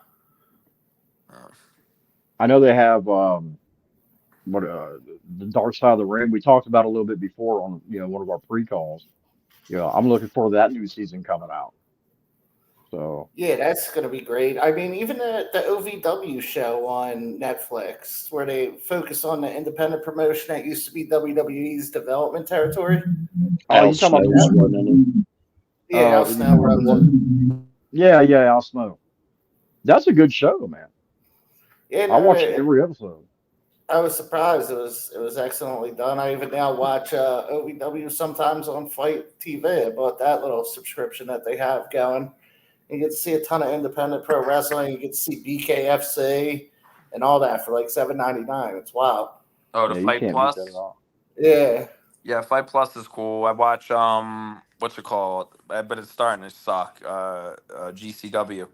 Speaker 3: I know they have the Dark Side of the Ring. We talked about it a little bit before on one of our pre-calls. I'm looking forward to that new season coming out. So
Speaker 2: yeah, that's gonna be great. I mean, even the OVW show on Netflix, where they focus on the independent promotion that used to be WWE's development territory.
Speaker 3: You talking about that?
Speaker 2: Yeah, Al Snow runs it.
Speaker 3: Yeah, Al Snow. That's a good show, man.
Speaker 2: Yeah,
Speaker 3: I watch every episode.
Speaker 2: I was surprised. It was excellently done. I even now watch OVW sometimes on Fight TV. I bought that little subscription that they have going. You get to see a ton of independent pro wrestling. You get to see BKFC and all that for like $7.99. It's wild.
Speaker 5: Oh, the Fight Plus?
Speaker 2: Yeah.
Speaker 5: Yeah, Fight Plus is cool. I watch what's it called? But it's starting to suck. GCW.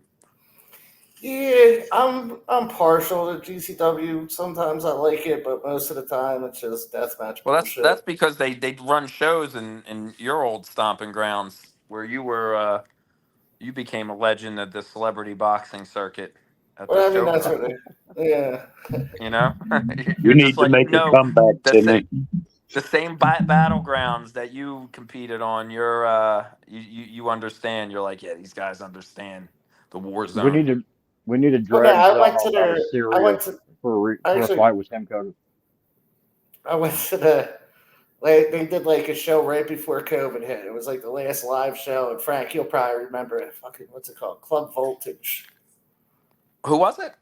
Speaker 2: Yeah, I'm partial to GCW. Sometimes I like it, but most of the time it's just deathmatch.
Speaker 5: Well, that's because they run shows in your old stomping grounds where you were you became a legend of the celebrity boxing circuit. at
Speaker 2: Well,
Speaker 5: the
Speaker 2: I mean,
Speaker 5: show.
Speaker 2: that's what yeah.
Speaker 5: You know,
Speaker 4: You
Speaker 5: you're
Speaker 4: need
Speaker 5: just
Speaker 4: to
Speaker 5: like,
Speaker 4: make a comeback,
Speaker 5: the
Speaker 4: Timmy.
Speaker 5: same battlegrounds that you competed on. You understand. You're like, yeah, these guys understand the war
Speaker 3: We
Speaker 5: zone.
Speaker 3: need to
Speaker 2: Well, no,
Speaker 3: drag
Speaker 2: I
Speaker 3: John
Speaker 2: went to
Speaker 3: off out of
Speaker 2: their. I
Speaker 3: Syria
Speaker 2: went to
Speaker 3: for a
Speaker 2: actually.
Speaker 3: fight with Tim Cody.
Speaker 2: I went to the. They did like a show right before COVID hit. It was like the last live show, and Frank, you'll probably remember it. Fucking what's it called? Club Voltage.
Speaker 5: Who was it?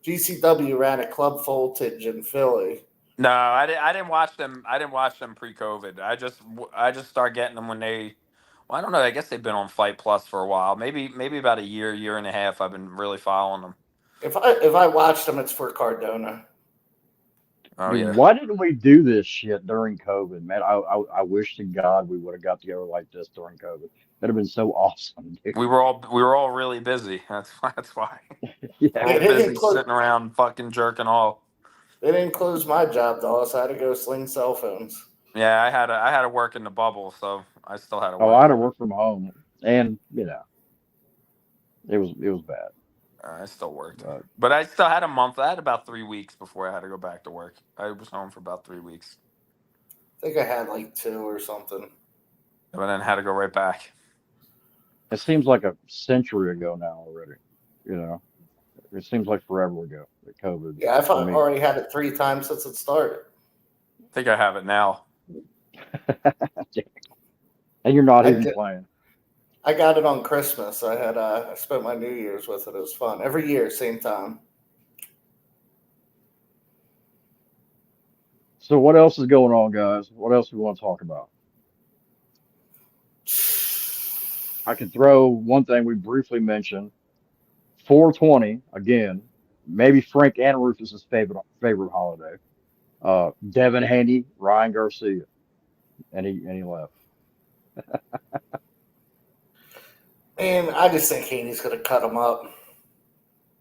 Speaker 2: GCW ran a Club Voltage in Philly.
Speaker 5: No, I didn't watch them. I didn't watch them pre-COVID. I just started getting them when they. Well, I don't know. I guess they've been on Fight Plus for a while. Maybe about a year and a half. I've been really following them.
Speaker 2: If I watched them, it's for Cardona.
Speaker 5: Oh
Speaker 3: Dude,
Speaker 5: yeah.
Speaker 3: why didn't we do this shit during COVID, man? I wish to God we would have got together like this during COVID. That'd have been so awesome, dude.
Speaker 5: We were all really busy. That's why.
Speaker 3: Yeah.
Speaker 5: We're all
Speaker 2: They didn't
Speaker 5: busy
Speaker 2: close.
Speaker 5: sitting around fucking jerking off.
Speaker 2: They didn't close my job though, so I had to go sling cell phones.
Speaker 5: Yeah, I had to work in the bubble, so I still had to
Speaker 3: Oh, I had
Speaker 5: work.
Speaker 3: to work from home, and it was bad.
Speaker 5: I still worked,
Speaker 3: But
Speaker 5: but I still had a month. I had about 3 weeks before I had to go back to work. I was home for about 3 weeks,
Speaker 2: I think I had like 2 or something.
Speaker 5: and then had to go right back.
Speaker 3: it seems like a century ago now already. You know, it seems like forever ago that COVID
Speaker 2: Yeah, I've
Speaker 3: for me.
Speaker 2: already had it 3 times since it started.
Speaker 5: I think I have it now.
Speaker 3: And you're not
Speaker 2: I
Speaker 3: even
Speaker 2: did-
Speaker 3: playing.
Speaker 2: I got it on Christmas. I spent my New Year's with it. It was fun. Every year, same time.
Speaker 3: So what else is going on, guys? What else do we want to talk about? I can throw one thing we briefly mentioned. 420 again. Maybe Frank and Rufus's favorite holiday. Devin Haney, Ryan Garcia, and he left.
Speaker 2: And I just think Haney's going to cut him up.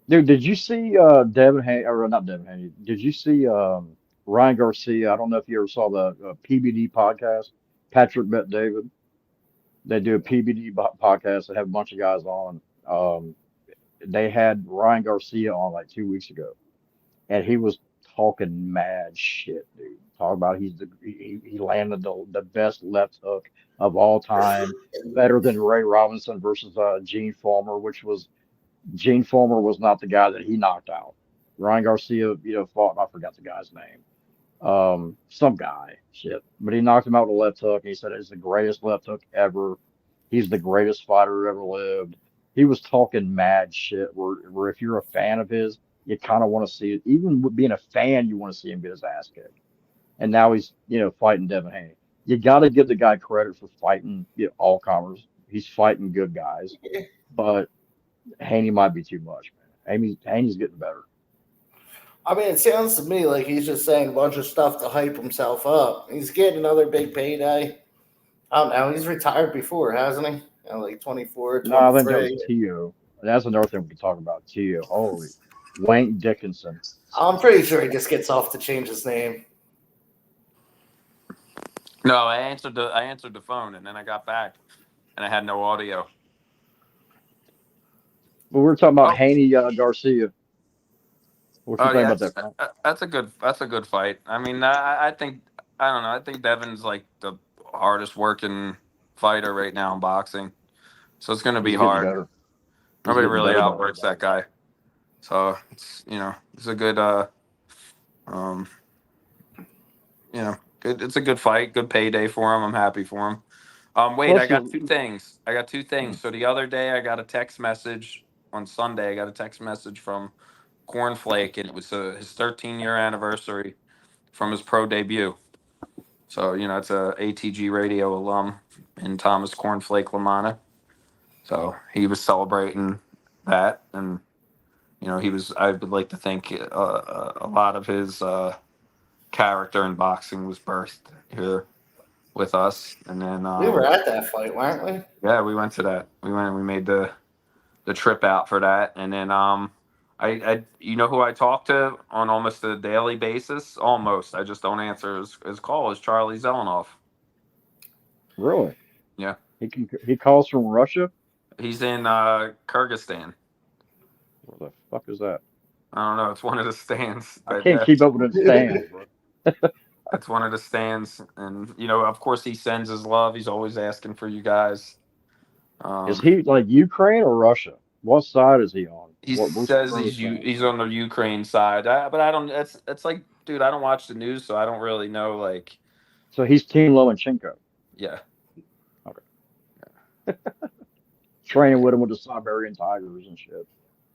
Speaker 3: Dude, did you see Devin Haney or not Devin Haney? Did you see Ryan Garcia? I don't know if you ever saw the PBD podcast. Patrick Bet David. They do a PBD podcast. They have a bunch of guys on. They had Ryan Garcia on like 2 weeks ago, and he was talking mad shit, dude. Talking about he landed the best left hook of all time, better than Ray Robinson versus Gene Fulmer, which was Gene Fulmer was not the guy that he knocked out. Ryan Garcia, fought. I forgot the guy's name. Some guy, shit, but he knocked him out with a left hook. And he said it's the greatest left hook ever. He's the greatest fighter who ever lived. He was talking mad shit. Where if you're a fan of his, you kind of want to see it. Even with being a fan, you want to see him get his ass kicked. And now he's fighting Devin Haney. You got to give the guy credit for fighting all comers. He's fighting good guys, but Haney might be too much, man. Haney's getting better.
Speaker 2: I mean, it sounds to me like he's just saying a bunch of stuff to hype himself up. He's getting another big payday. I don't know. He's retired before, hasn't he? Like 24, 23.
Speaker 3: No, I think that was Tio. That's another thing we can talk about. Tio. Holy, Wayne Dickinson.
Speaker 2: I'm pretty sure he just gets off to change his name.
Speaker 5: No, I answered the phone, and then I got back, and I had no audio.
Speaker 3: But we were talking about
Speaker 5: Oh.
Speaker 3: Haney Garcia. What you think about that, Frank?
Speaker 5: That's a good fight. I mean, I think I don't know. I think Devin's like the hardest working fighter right now in boxing, so it's going to be
Speaker 3: He's getting
Speaker 5: hard.
Speaker 3: better.
Speaker 5: Nobody
Speaker 3: getting
Speaker 5: really
Speaker 3: better.
Speaker 5: outworks that guy. So it's it's a good it's a good fight, good payday for him. I'm happy for him. Wait,
Speaker 3: Plus
Speaker 5: I got 2 things. So the other day I got a text message on Sunday. I got a text message from Cornflake, and it was his 13-year anniversary from his pro debut. So it's a ATG Radio alum in Thomas Cornflake Lamanna. So he was celebrating that, and he was. I would like to think a lot of his character in boxing was birthed here with us, and then
Speaker 2: We were at that fight, weren't we?
Speaker 5: yeah, we went to that. We made the trip out for that, and then I you know who I talk to on almost a daily basis? Almost. I just don't answer his call. Is Charlie Zelenoff.
Speaker 3: Really?
Speaker 5: Yeah.
Speaker 3: He calls from Russia.
Speaker 5: He's in Kyrgyzstan.
Speaker 3: What the fuck is that?
Speaker 5: I don't know. It's one of the stands.
Speaker 3: I
Speaker 5: But
Speaker 3: can't
Speaker 5: yeah,
Speaker 3: keep up with the stands, bro.
Speaker 5: it's one of the stands, and of course, he sends his love. He's always asking for you guys.
Speaker 3: Is he like Ukraine or Russia? What side is he on?
Speaker 5: He
Speaker 3: Where's
Speaker 5: says
Speaker 3: the stand?
Speaker 5: he's on the Ukraine side, but I don't. It's like, dude, I don't watch the news, so I don't really know. Like,
Speaker 3: So he's Team Lomachenko.
Speaker 5: yeah,
Speaker 3: Okay. Training with him with the Siberian Tigers and shit.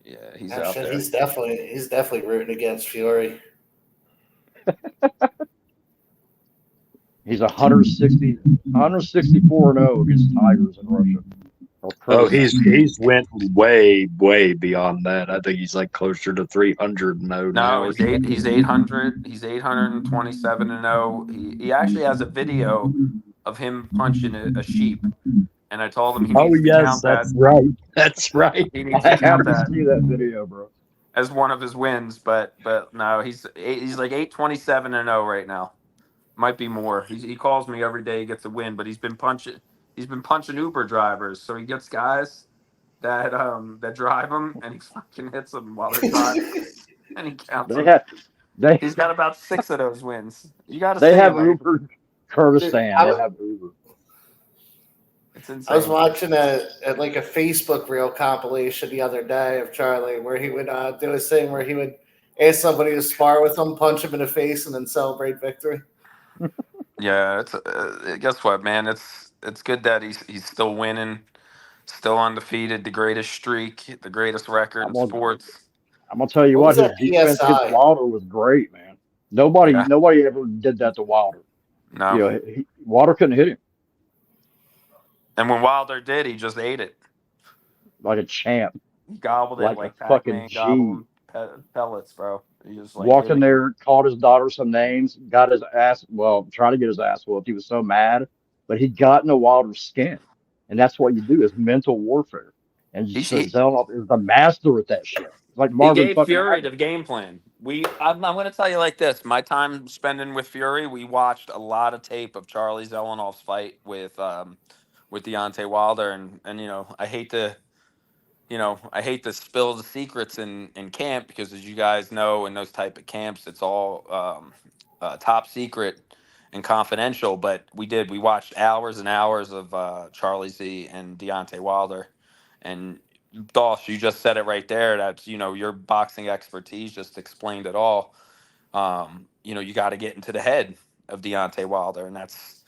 Speaker 5: yeah, he's
Speaker 2: Oh,
Speaker 5: out
Speaker 2: shit,
Speaker 5: there.
Speaker 2: he's definitely rooting against Fury.
Speaker 3: He's 164-0 against Tigers in Russia.
Speaker 4: Oh, he's went way beyond that. I think he's like closer to 300 now.
Speaker 5: No,
Speaker 4: Or
Speaker 5: he's 800. He's 827-0. He actually has a video of him punching a sheep, and I told him he
Speaker 4: oh
Speaker 5: needs to
Speaker 4: yes,
Speaker 5: count that.
Speaker 4: that's right. That's right.
Speaker 5: He needs
Speaker 3: I
Speaker 5: to count
Speaker 3: have to
Speaker 5: that
Speaker 3: see that video, bro.
Speaker 5: as one of his wins. But no, he's like 827-0 right now. Might be more. He calls me every day. He gets a win, but he's been punching Uber drivers. So he gets guys that drive him, and he fucking hits them while they're driving, and he counts them. He's got about 6 of those wins. You got to see
Speaker 3: They have
Speaker 5: him.
Speaker 3: Uber Kurdistan. They have Uber.
Speaker 5: It's insane.
Speaker 2: I was watching a Facebook reel compilation the other day of Charlie where he would do his thing where he would ask somebody to spar with him, punch him in the face, and then celebrate victory.
Speaker 5: Yeah, it's guess what, man? It's good that he's still winning, still undefeated, the greatest streak, the greatest record in sports.
Speaker 3: I'm gonna tell you
Speaker 2: What was
Speaker 3: his
Speaker 2: that
Speaker 3: defense
Speaker 2: PSI?
Speaker 3: against Wilder was great, man. Nobody ever did that to Wilder.
Speaker 5: No,
Speaker 3: Wilder couldn't hit him
Speaker 5: and when Wilder did, he just ate it.
Speaker 3: like a champ.
Speaker 5: He gobbled
Speaker 3: Like
Speaker 5: it like
Speaker 3: a fucking
Speaker 5: Pac-Man
Speaker 3: G.
Speaker 5: gobbling pellets, bro. He just like
Speaker 3: Walked in there, called his daughter some names, got his ass. Well, trying to get his ass whooped. He was so mad, but he got into Wilder's skin, and that's what you do is mental warfare. And Zelenoff is the master at that shit. Like Marvin
Speaker 5: he gave Fury the game plan. I'm going to tell you like this. My time spending with Fury, we watched a lot of tape of Charlie Zelenoff's fight with Deontay Wilder, and I hate to spill the secrets in camp because, as you guys know, in those type of camps, it's all top secret and confidential. But we watched hours and hours of Charlie Z and Deontay Wilder, and Doss, you just said it right there. That's your boxing expertise just explained it all. You got to get into the head of Deontay Wilder, and that's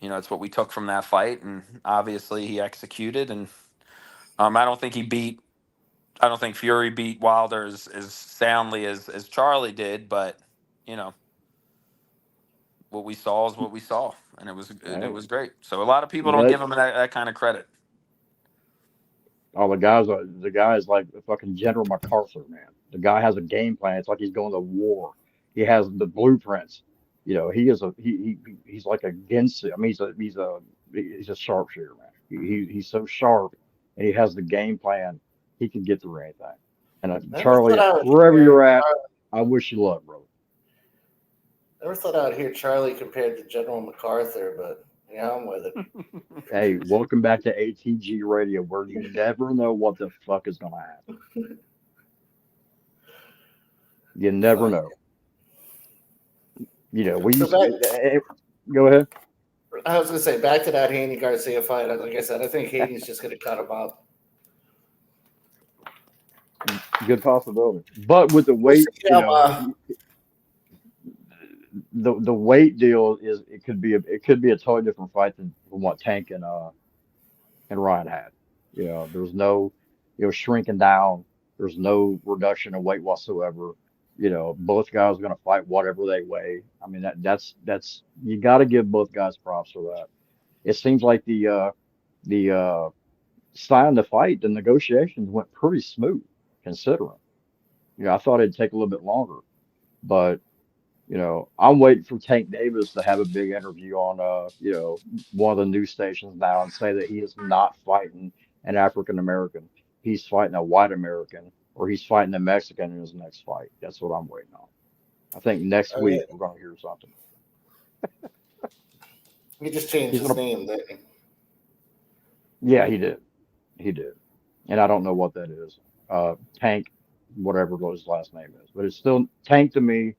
Speaker 5: it's what we took from that fight. And obviously, he executed. And I don't think Fury beat Wilder as soundly as Charlie did, but what we saw is what we saw, and it was great. So a lot of people don't give him that kind of credit.
Speaker 3: Oh, the guy's like the fucking General MacArthur, man. The guy has a game plan. It's like he's going to war. He has the blueprints. He's like a Gensi. I mean, he's a sharpshooter, man. He's so sharp, and he has the game plan. He can get through anything. And Charlie, wherever you're at, I wish you luck, bro.
Speaker 2: Never thought I would hear Charlie compared to General MacArthur, but yeah, I'm with it.
Speaker 3: Hey, welcome back to ATG Radio, where you never know what the fuck is gonna happen. You never know. Go ahead.
Speaker 2: I was gonna say back to that Haney Garcia fight. Like I said, I think Haney's just gonna cut him up.
Speaker 3: Good possibility, but with the weight, the weight deal is it could be a totally different fight than what Tank and Ryan had. There's no shrinking down. There's no reduction in weight whatsoever. Both guys are going to fight whatever they weigh. I mean that's you got to give both guys props for that. It seems like the sign the fight, the negotiations went pretty smooth considering. I thought it'd take a little bit longer, but I'm waiting for Tank Davis to have a big interview on, one of the news stations now and say that he is not fighting an African American. He's fighting a white American, or he's fighting a Mexican in his next fight. That's what I'm waiting on. I think next week we're going to hear something.
Speaker 2: He just changed his name, didn't he?
Speaker 3: Yeah, he did. And I don't know what that is. Tank whatever his last name is, but it's still Tank to me.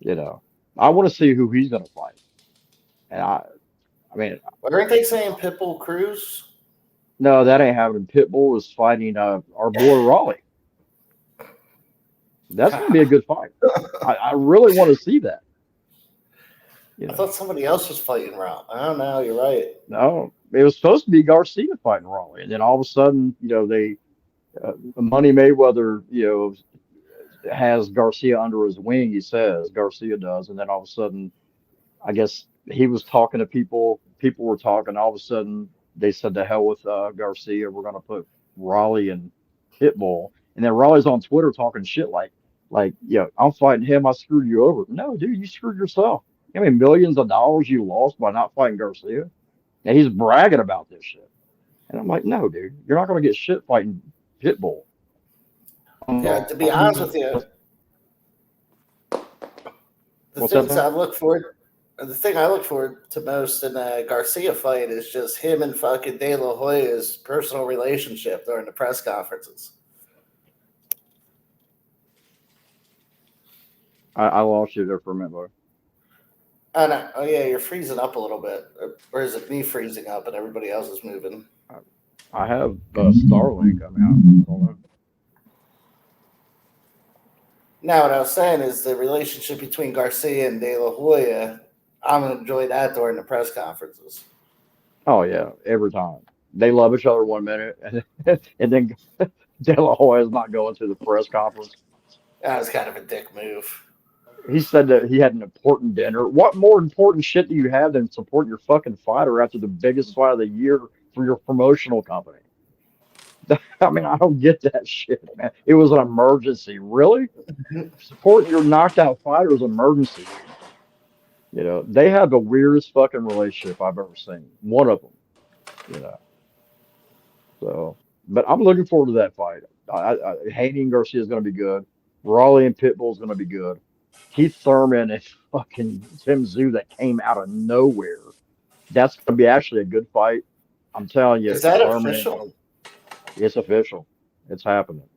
Speaker 3: You know, I want to see who he's going to fight. And I mean,
Speaker 2: Aren't they saying Pitbull Cruz?
Speaker 3: no, that ain't happening. Pitbull is fighting our boy Raleigh. That's going to be a good fight. I really want to see that. You know,
Speaker 2: I thought somebody else was fighting Raleigh. I don't know. You're right.
Speaker 3: no, it was supposed to be Garcia fighting Raleigh, and then all of a sudden, you know, they Money Mayweather, you know, has Garcia under his wing. He says Garcia does, and then all of a sudden, I guess he was talking to people. People were talking. All of a sudden, they said, "To hell with Garcia. We're going to put Raleigh and Pitbull." And then Raleigh's on Twitter talking shit like, yeah, I'm fighting him. I screwed you over. No, dude, you screwed yourself. I mean, millions of dollars you lost by not fighting Garcia. And he's bragging about this shit. And I'm like, no, dude, you're not going to get shit fighting Pitbull.
Speaker 2: Yeah, to be honest with you, the thing I look forward to most in a Garcia fight is just him and fucking De La Hoya's personal relationship during the press conferences.
Speaker 3: I lost you there for a minute, bro.
Speaker 2: Oh, no. Oh, yeah, you're freezing up a little bit. Or is it me freezing up and everybody else is moving?
Speaker 3: I have Starlink coming out. I don't know.
Speaker 2: Now, what I was saying is the relationship between Garcia and De La Hoya, I'm going to enjoy that during the press conferences.
Speaker 3: Oh, yeah, every time. They love each other 1 minute, and then De La Hoya is not going to the press conference.
Speaker 2: That was kind of a dick move.
Speaker 3: He said that he had an important dinner. What more important shit do you have than support your fucking fighter after the biggest fight of the year for your promotional company? I mean, I don't get that shit, man. It was an emergency. Really? Supporting your knocked out fighter is an emergency. You know, they have the weirdest fucking relationship I've ever seen. One of them, you know. So, but I'm looking forward to that fight. Haney and Garcia is going to be good. Raleigh and Pitbull is going to be good. Keith Thurman and fucking Tim Tszyu that came out of nowhere. That's going to be actually a good fight. I'm telling you.
Speaker 2: Is that official?
Speaker 3: It's official. It's happening.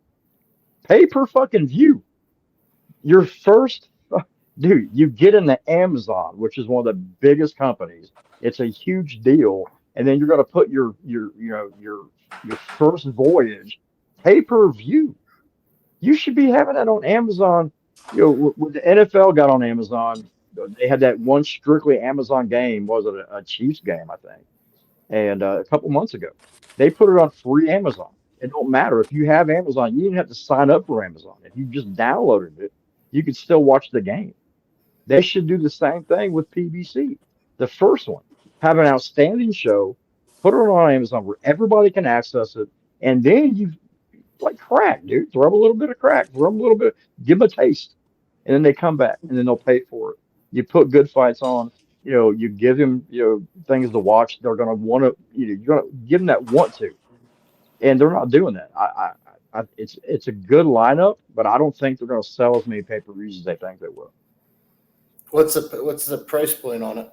Speaker 3: Pay per fucking view. Your first, dude, you get in the Amazon, which is one of the biggest companies. It's a huge deal. And then you're going to put your first voyage pay per view. You should be having that on Amazon. You know, when the NFL got on Amazon, they had that one strictly Amazon game. Was it a Chiefs game, I think? And a couple months ago, they put it on free Amazon. It don't matter if you have Amazon. You didn't have to sign up for Amazon. If you just downloaded it, you could still watch the game. They should do the same thing with PBC. The first one, have an outstanding show, put it on Amazon where everybody can access it, and then you like crack, dude. Throw them a little bit of crack, throw them a little bit, give them a taste, and then they come back, and then they'll pay for it. You put good fights on, you know, you give them, you know, things to watch. They're gonna want to, you know, you're gonna give them that want to, and they're not doing that. It's a good lineup, but I don't think they're gonna sell as many pay-per-views as they think they will.
Speaker 2: What's the price point on it?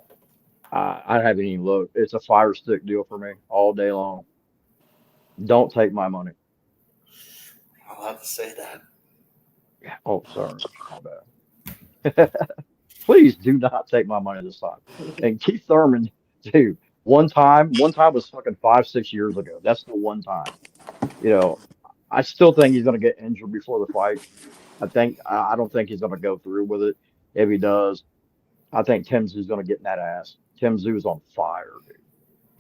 Speaker 3: I haven't even looked. It's a fire stick deal for me all day long. Don't take my money.
Speaker 2: I'll have to say that.
Speaker 3: Oh, sorry. My bad. Please do not take my money this time. And Keith Thurman, dude, one time was fucking 5-6 years ago. That's the one time. You know, I still think he's going to get injured before the fight. I don't think he's going to go through with it. If he does, I think Tim Tszyu's going to get in that ass. Tim Tszyu's on fire, dude.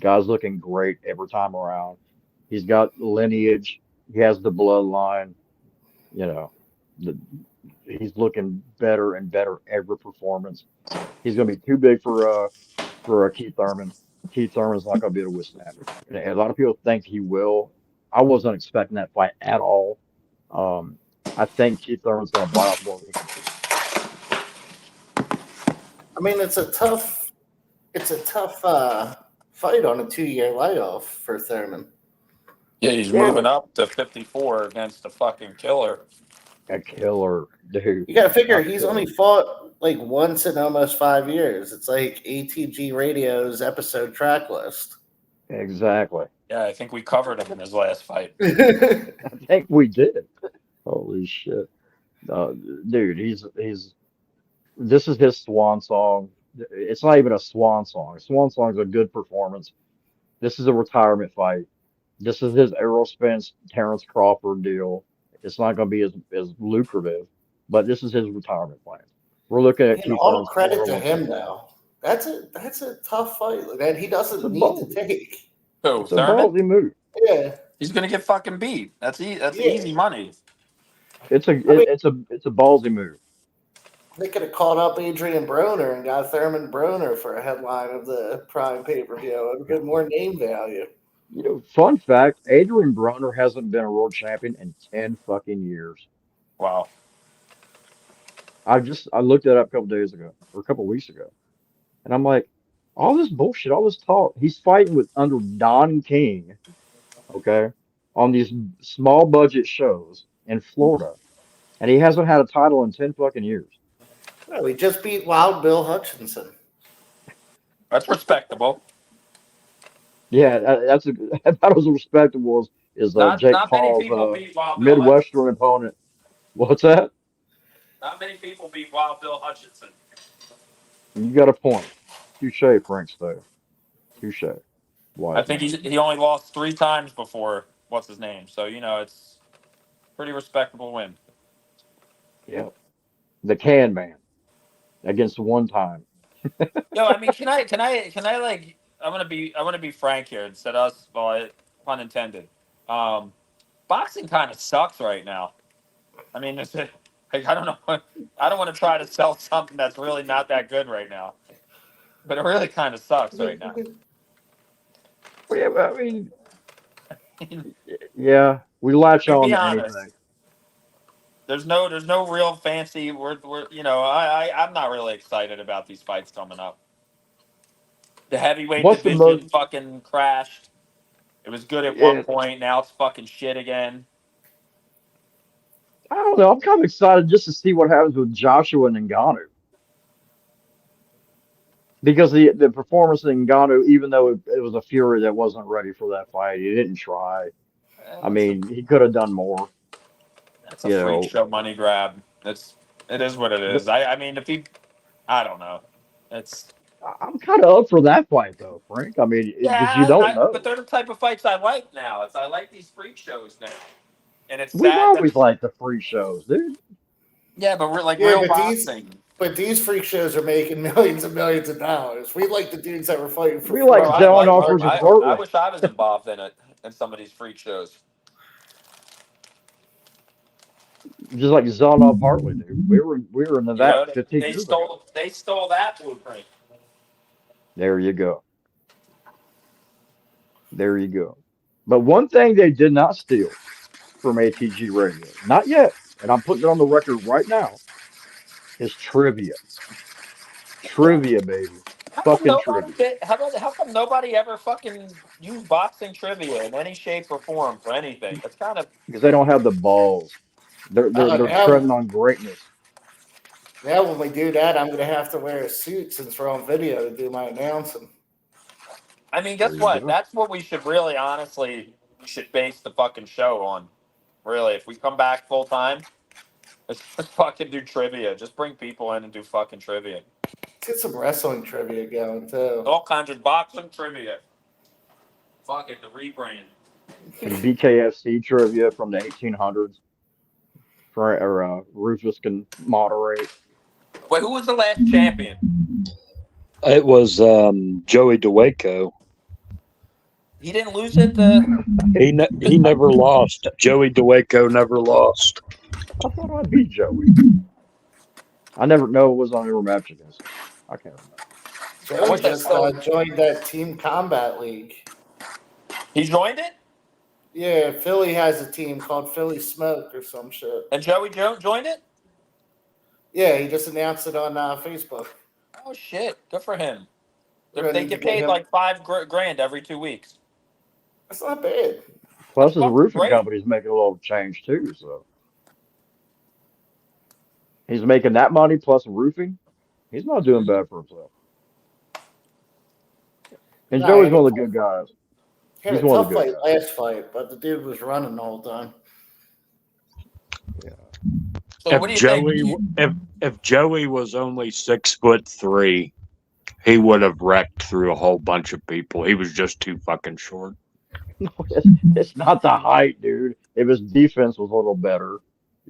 Speaker 3: Guy's looking great every time around. He's got lineage. He has the bloodline. You know, he's looking better and better every performance. He's going to be too big for Keith Thurman. Keith Thurman's not going to be able to withstand it. And a lot of people think he will. I wasn't expecting that fight at all. I think Keith Thurman's going to bite off more than he can chew.
Speaker 2: I mean, it's a tough fight on a 2-year layoff for Thurman.
Speaker 5: Yeah, he's moving up to 54 against a fucking killer.
Speaker 3: A killer, dude.
Speaker 2: You got to figure he's only fought like once in almost 5 years. It's like ATG Radio's episode track list.
Speaker 3: Exactly.
Speaker 5: Yeah, I think we covered him in his last fight.
Speaker 3: I think we did. Holy shit. Dude, he's this is his swan song. It's not even a swan song. A swan song is a good performance. This is a retirement fight. This is his Errol Spence, Terrence Crawford deal. It's not going to be as lucrative, but this is his retirement plan. We're looking at
Speaker 2: And all
Speaker 3: two-thirds,
Speaker 2: credit to
Speaker 3: 401k
Speaker 2: him,
Speaker 3: plan.
Speaker 2: though. That's a tough fight that he
Speaker 3: It's
Speaker 2: doesn't
Speaker 3: a
Speaker 2: need to
Speaker 3: ballsy.
Speaker 2: take.
Speaker 5: Who,
Speaker 3: It's a
Speaker 5: Thurman?
Speaker 3: ballsy move.
Speaker 2: Yeah,
Speaker 5: He's gonna get fucking beat. That's
Speaker 2: yeah.
Speaker 5: easy money.
Speaker 3: It's a
Speaker 2: I mean,
Speaker 3: it's a ballsy move.
Speaker 2: they could have called up Adrian Broner and got Thurman Broner for a headline of the Prime pay-per-view. It would have been more name value.
Speaker 3: You know, fun fact, Adrian Broner hasn't been a world champion in 10 fucking years.
Speaker 5: Wow.
Speaker 3: I looked it up a couple days ago or a couple weeks ago, and I'm like, all this bullshit, all this talk. He's fighting with under Don King, okay, on these small budget shows in Florida, and he hasn't had a title in 10 fucking years.
Speaker 2: No, he just beat Wild Bill Hutchinson.
Speaker 5: That's respectable.
Speaker 3: Yeah, that's a that was respectable is
Speaker 5: Not
Speaker 3: Jake
Speaker 5: many
Speaker 3: Paul's
Speaker 5: people beat Wild Bill
Speaker 3: Midwestern
Speaker 5: Hutchinson.
Speaker 3: opponent. What's that?
Speaker 5: Not many people beat Wild Bill Hutchinson.
Speaker 3: You got a point. Touche, Frank Stowe. Touche.
Speaker 5: I
Speaker 3: Wise
Speaker 5: think
Speaker 3: man.
Speaker 5: he only lost 3 times before what's his name. So it's pretty respectable win.
Speaker 3: Yeah. The can man against one time.
Speaker 5: Yo, I mean, can I like I want to be frank here instead of us, well, pun intended. Boxing kind of sucks right now. I mean, like I don't know. I don't want to try to sell something that's really not that good right now, but it really kind of sucks right now.
Speaker 3: Well, yeah, I mean, yeah, we latch
Speaker 5: To
Speaker 3: on
Speaker 5: be
Speaker 3: to
Speaker 5: honest,
Speaker 3: anything.
Speaker 5: there's no real fancy. We're I'm not really excited about these fights coming up. The heavyweight
Speaker 3: What's the most?
Speaker 5: division fucking crashed. It was good at one
Speaker 3: It,
Speaker 5: point. Now it's fucking shit again.
Speaker 3: I don't know. I'm kind of excited just to see what happens with Joshua and Ngannou because the performance in Ngannou, even though it was a Fury that wasn't ready for that fight, he didn't try. I mean, he could have done more.
Speaker 5: That's a
Speaker 3: You
Speaker 5: freak
Speaker 3: know,
Speaker 5: show money grab. It is what it is. I mean, I don't know. It's
Speaker 3: I'm kind of up for that fight though, Frank. I mean, because you don't
Speaker 5: but
Speaker 3: know.
Speaker 5: they're the type of fights I like now. I like these freak shows now, and it's
Speaker 3: We've
Speaker 5: sad that
Speaker 3: always liked the free shows, dude.
Speaker 5: yeah, but we're like
Speaker 2: Yeah,
Speaker 5: real
Speaker 2: but these
Speaker 5: boxing.
Speaker 2: freak shows are making millions and millions of dollars. We like the dudes that were fighting for.
Speaker 3: We like
Speaker 5: Bro,
Speaker 3: Zelenoff versus
Speaker 5: I
Speaker 3: Hartley.
Speaker 5: wish I was involved in some of these freak shows.
Speaker 3: Just like Zelenoff Hartley, dude. We were into that 15 years ago.
Speaker 5: They stole that blueprint.
Speaker 3: There you go. There you go. But one thing they did not steal from ATG Radio, not yet, and I'm putting it on the record right now, is trivia. Trivia, baby. Fucking trivia.
Speaker 5: How come nobody ever fucking used boxing trivia in any shape or form for anything? That's kind of
Speaker 3: Because they don't have the balls. They're treading
Speaker 2: Now,
Speaker 3: on greatness.
Speaker 2: now when we do that, I'm gonna have to wear a suit since we're on video to do my announcing.
Speaker 5: I mean,
Speaker 3: There
Speaker 5: guess
Speaker 3: you
Speaker 5: what?
Speaker 3: go.
Speaker 5: That's what we should really, honestly, we should base the fucking show on. Really, if we come back full time, let's fucking do trivia. Just bring people in and do fucking trivia.
Speaker 2: Let's get some wrestling trivia going too.
Speaker 5: All kinds of boxing trivia. Fucking the rebrand.
Speaker 3: Some BKFC trivia from the 1800s. Rufus can moderate.
Speaker 5: Wait, who was the last champion?
Speaker 4: It was Joey DeWaco.
Speaker 5: He didn't lose it.
Speaker 4: He never lost. Joey DeWaco never lost.
Speaker 3: I thought I beat Joey. I never know it was on ever match against him. I can't remember.
Speaker 2: Joey just joined that Team Combat League.
Speaker 5: He joined it?
Speaker 2: Yeah, Philly has a team called Philly Smoke or some shit.
Speaker 5: And Joey joined it?
Speaker 2: Yeah, he just announced it on Facebook.
Speaker 5: Oh, shit. Good for him.
Speaker 2: We're
Speaker 5: They
Speaker 2: gonna
Speaker 5: get
Speaker 2: get
Speaker 5: paid
Speaker 2: him-
Speaker 5: like $5,000 every 2 weeks.
Speaker 2: That's not bad.
Speaker 3: Plus, his
Speaker 5: fucking
Speaker 3: roofing
Speaker 5: great.
Speaker 3: company's making a little change too. So he's making that money plus roofing. He's not doing bad for himself. And
Speaker 2: Nah,
Speaker 3: Joey's
Speaker 2: he
Speaker 3: one of the good guys.
Speaker 2: had
Speaker 3: He's
Speaker 2: a
Speaker 3: one of
Speaker 2: tough
Speaker 3: the good
Speaker 2: fight last fight, but the dude was running the whole time.
Speaker 5: So what do you think?
Speaker 4: If Joey was only 6'3", he would have wrecked through a whole bunch of people. He was just too fucking short.
Speaker 3: No, it's not the height, dude. If his defense was a little better,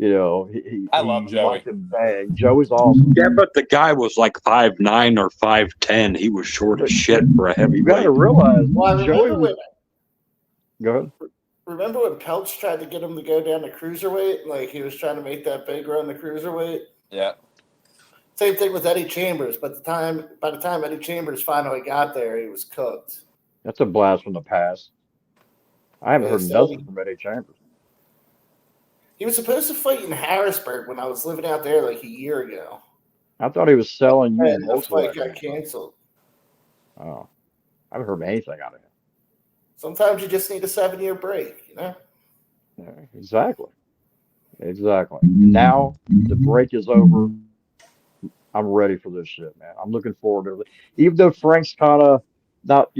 Speaker 5: I love
Speaker 3: he
Speaker 5: Joey.
Speaker 3: liked to bang. Joey's awesome.
Speaker 4: Yeah, but the guy was like 5'9" or 5'10". He was short as shit for a
Speaker 3: You got
Speaker 4: heavyweight.
Speaker 3: to realize,
Speaker 2: Well,
Speaker 3: Joey was. Go ahead.
Speaker 2: remember when Pelch tried to get him to go down to cruiserweight? Like he was trying to make that big run to cruiserweight.
Speaker 5: Yeah.
Speaker 2: Same thing with Eddie Chambers. By the time Eddie Chambers finally got there, he was cooked.
Speaker 3: That's a blast from the past. I haven't
Speaker 2: Yeah,
Speaker 3: heard
Speaker 2: so
Speaker 3: nothing from Eddie Chambers.
Speaker 2: he was supposed to fight in Harrisburg when I was living out there like a year ago.
Speaker 3: I thought he was selling you
Speaker 2: And the fight got
Speaker 3: multiple.
Speaker 2: canceled.
Speaker 3: Oh, I haven't heard anything out of him.
Speaker 2: Sometimes you just need a 7-year break, you know?
Speaker 3: Yeah, exactly. Now the break is over. I'm ready for this shit, man. I'm looking forward to it. Even though Frank's kind of not,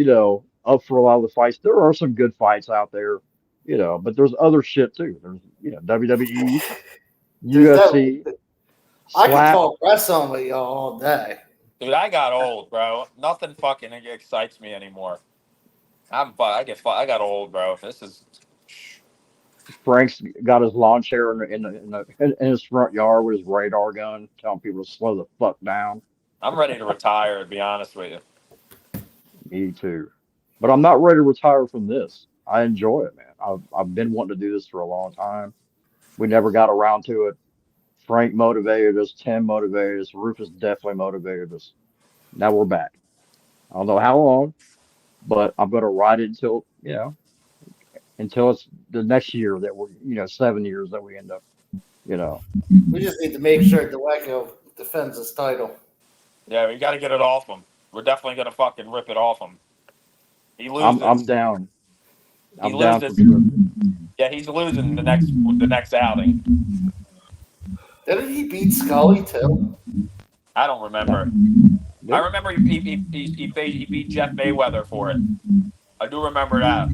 Speaker 3: up for a lot of the fights, there are some good fights out there, but there's other shit too. There's, WWE, UFC,
Speaker 2: I could
Speaker 3: slap.
Speaker 2: talk wrestling with y'all all day.
Speaker 5: Dude, I got old, bro. Nothing fucking excites me anymore. I got old, bro. This is.
Speaker 3: Frank's got his lawn chair in his front yard with his radar gun, telling people to slow the fuck down.
Speaker 5: I'm ready to retire, to be honest with you.
Speaker 3: Me too. But I'm not ready to retire from this. I enjoy it, man. I've been wanting to do this for a long time. We never got around to it. Frank motivated us. Tim motivated us. Rufus definitely motivated us. Now we're back. I don't know how long, but I'm going to ride it until it's the next year that we're, 7 years that we end up,
Speaker 2: We just need to make sure DeWecco defends his title.
Speaker 5: Yeah, we got to get it off him. We're definitely going to fucking rip it off him. He loses.
Speaker 3: I'm down. I'm
Speaker 5: He
Speaker 3: down
Speaker 5: loses.
Speaker 3: for sure.
Speaker 5: Yeah, he's losing the next outing.
Speaker 2: Didn't he beat Scully too?
Speaker 5: I don't remember. I remember he beat Jeff Mayweather for it. I do remember that.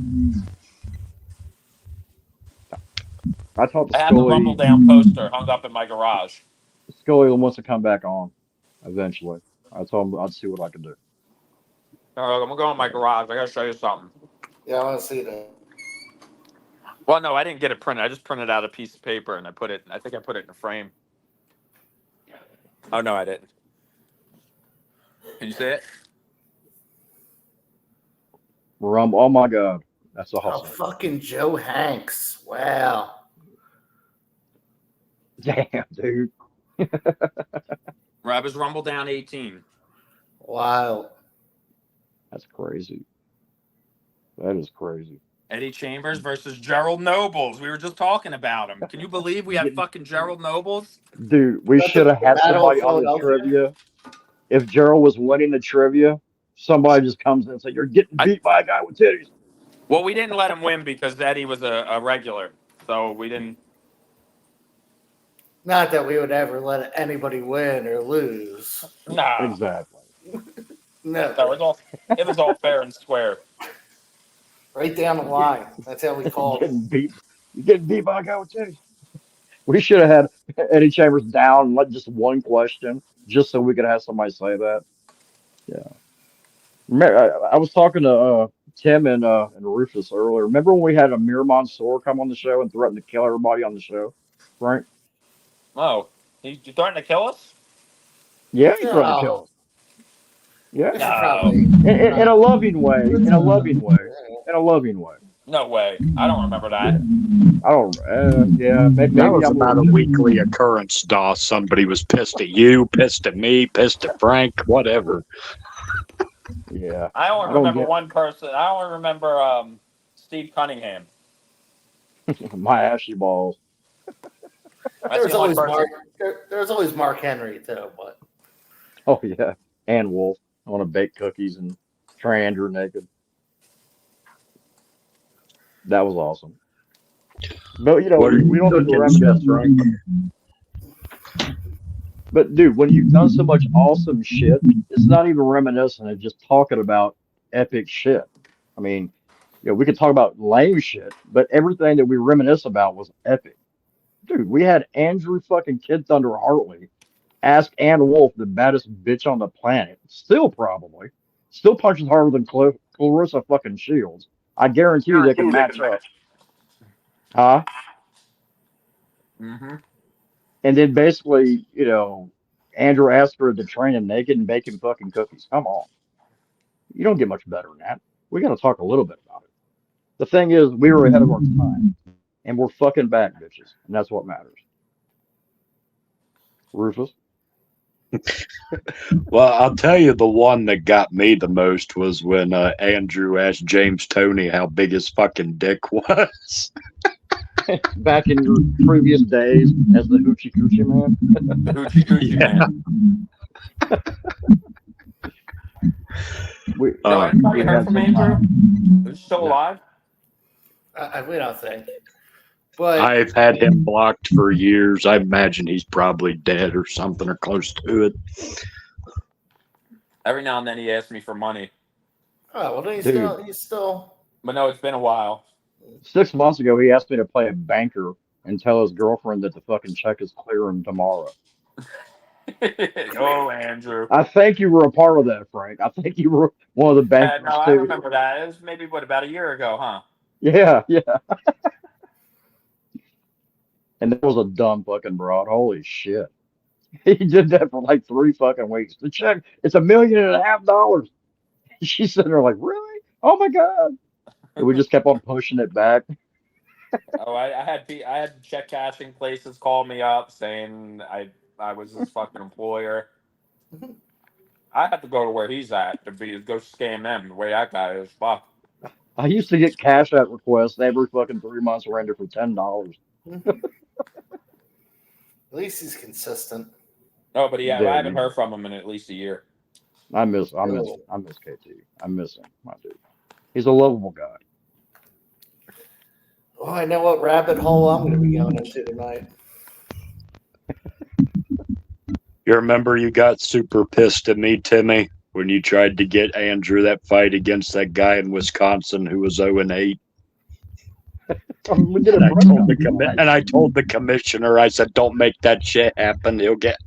Speaker 3: I talked to
Speaker 5: I have the Rumble
Speaker 3: Scully.
Speaker 5: Down poster hung up in my garage.
Speaker 3: Scully wants to come back on eventually. I told him I'd see what I could do.
Speaker 5: I'm gonna go in my garage. I gotta show you something.
Speaker 2: Yeah, I want to see that.
Speaker 5: Well, no, I didn't get it printed. I just printed out a piece of paper and I think I put it in a frame. Oh no, I didn't. Can you see it?
Speaker 3: Rumble. Oh my God, that's a
Speaker 2: Oh,
Speaker 3: hustle.
Speaker 2: fucking Joe Hanks. Wow.
Speaker 3: Damn, dude.
Speaker 5: Rob is Rumble Down 18.
Speaker 2: Wow.
Speaker 3: That's crazy. That is crazy.
Speaker 5: Eddie Chambers versus Gerald Nobles. We were just talking about him. Can you believe we have fucking Gerald Nobles?
Speaker 3: Dude, we
Speaker 2: That's
Speaker 3: should have
Speaker 2: the
Speaker 3: had
Speaker 2: Battle of
Speaker 3: somebody on the
Speaker 2: Philadelphia.
Speaker 3: trivia. If Gerald was winning the trivia, somebody just comes in and says, "You're getting beat by a guy with titties."
Speaker 5: Well, we didn't let him win because Eddie was a regular. So we didn't.
Speaker 2: Not that we would ever let anybody win or lose.
Speaker 5: Nah.
Speaker 3: Exactly.
Speaker 2: No.
Speaker 5: No, it was all fair and square.
Speaker 2: Right down the line. That's how we call it.
Speaker 3: You're getting beat by a guy with titties. We should have had Eddie Chambers down and let just one question, just so we could have somebody say that. Yeah. I was talking to Tim and Rufus earlier. Remember when we had Amir Mansour come on the show and threaten to kill everybody on the show, Frank?
Speaker 5: Oh, you threatened to kill us?
Speaker 3: Yeah, he threatened to kill us. Yeah,
Speaker 5: No.
Speaker 3: in a loving way. In a loving way. In a loving way.
Speaker 5: No way. I don't remember that.
Speaker 3: I don't. Yeah, maybe
Speaker 4: That was
Speaker 3: I'm
Speaker 4: about a weekly occurrence, Doss. Somebody was pissed at you, pissed at me, pissed at Frank, whatever.
Speaker 3: Yeah.
Speaker 5: I only remember one person. I only remember Steve Cunningham.
Speaker 3: My ashy balls.
Speaker 2: There's always Mark Henry too, but
Speaker 3: Oh yeah, and Wolf. I want to bake cookies and try Andrew naked. That was awesome. But we don't do reminisce, right? But dude, when you've done so much awesome shit, it's not even reminiscing. It's just talking about epic shit. I mean, we could talk about lame shit, but everything that we reminisce about was epic. Dude, we had Andrew fucking Kid Thunder Hartley ask Ann Wolf, the baddest bitch on the planet. Still probably. Still punches harder than Clarissa fucking Shields. I guarantee you they can match up. Huh?
Speaker 5: Mm-hmm.
Speaker 3: And then basically, Andrew asked her to train him naked and bake him fucking cookies. Come on. You don't get much better than that. We got to talk a little bit about it. The thing is, we were ahead of our time. And we're fucking back, bitches. And that's what matters. Rufus?
Speaker 4: Well, I'll tell you, the one that got me the most was when Andrew asked James Stoney how big his fucking dick was.
Speaker 3: Back in your previous days as the Hoochie Coochie Man?
Speaker 5: The Hoochie Coochie Man.
Speaker 3: We
Speaker 5: Anybody heard
Speaker 3: had
Speaker 5: from
Speaker 3: some
Speaker 5: Andrew?
Speaker 3: time.
Speaker 5: Is he still alive?
Speaker 2: We don't think. But
Speaker 4: I've had him blocked for years. I imagine he's probably dead or something or close to it.
Speaker 5: Every now and then he asks me for money.
Speaker 2: oh well, then he's still.
Speaker 5: But no, it's been a while.
Speaker 3: 6 months ago, he asked me to play a banker and tell his girlfriend that the fucking check is clearing tomorrow.
Speaker 5: Oh, Andrew.
Speaker 3: I think you were a part of that, Frank. I think you were one of the bankers,
Speaker 5: No, I
Speaker 3: too.
Speaker 5: remember that. It was maybe, about a year ago, huh?
Speaker 3: Yeah. And that was a dumb fucking broad. Holy shit. He did that for like 3 fucking weeks. The check, it's $1.5 million. She's sitting there like, really? Oh my God. And we just kept on pushing it back.
Speaker 5: Oh, I had check cashing places call me up saying I was his fucking employer. I had to go to where he's at to go scam them the way that guy is. Fuck.
Speaker 3: I used to get cash out requests every fucking 3 months rented for $10.
Speaker 2: At least he's consistent.
Speaker 5: No, but
Speaker 3: Yeah,
Speaker 5: I haven't heard from him in at least a year.
Speaker 3: I miss KT. I miss him, my dude. He's a lovable guy.
Speaker 2: Oh, I know what rabbit hole I'm going to be going into tonight.
Speaker 4: You remember you got super pissed at me, Timmy, when you tried to get Andrew that fight against that guy in Wisconsin who was 0-8?
Speaker 3: We did
Speaker 4: And
Speaker 3: a
Speaker 4: I told the commissioner, I said, don't make that shit happen. He'll get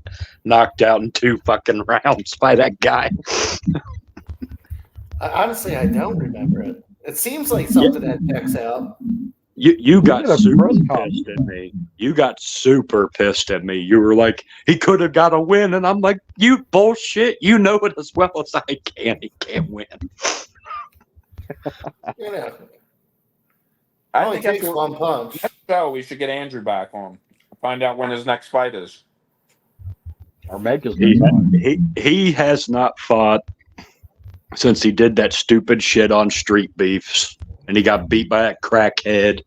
Speaker 4: knocked out in 2 fucking rounds by that guy.
Speaker 2: Honestly, I don't remember it. It seems like something that checks out.
Speaker 4: You got super pissed at me. You got super pissed at me. You were like, he could have got a win. And I'm like, you bullshit. You know it as well as I can. He can't win.
Speaker 5: I
Speaker 2: Only
Speaker 5: think
Speaker 2: takes one punch.
Speaker 5: So we should get Andrew back on. Find out when his next fight is.
Speaker 3: Or make his next fight.
Speaker 4: He has not fought since he did that stupid shit on Street Beefs. And he got beat by that crackhead.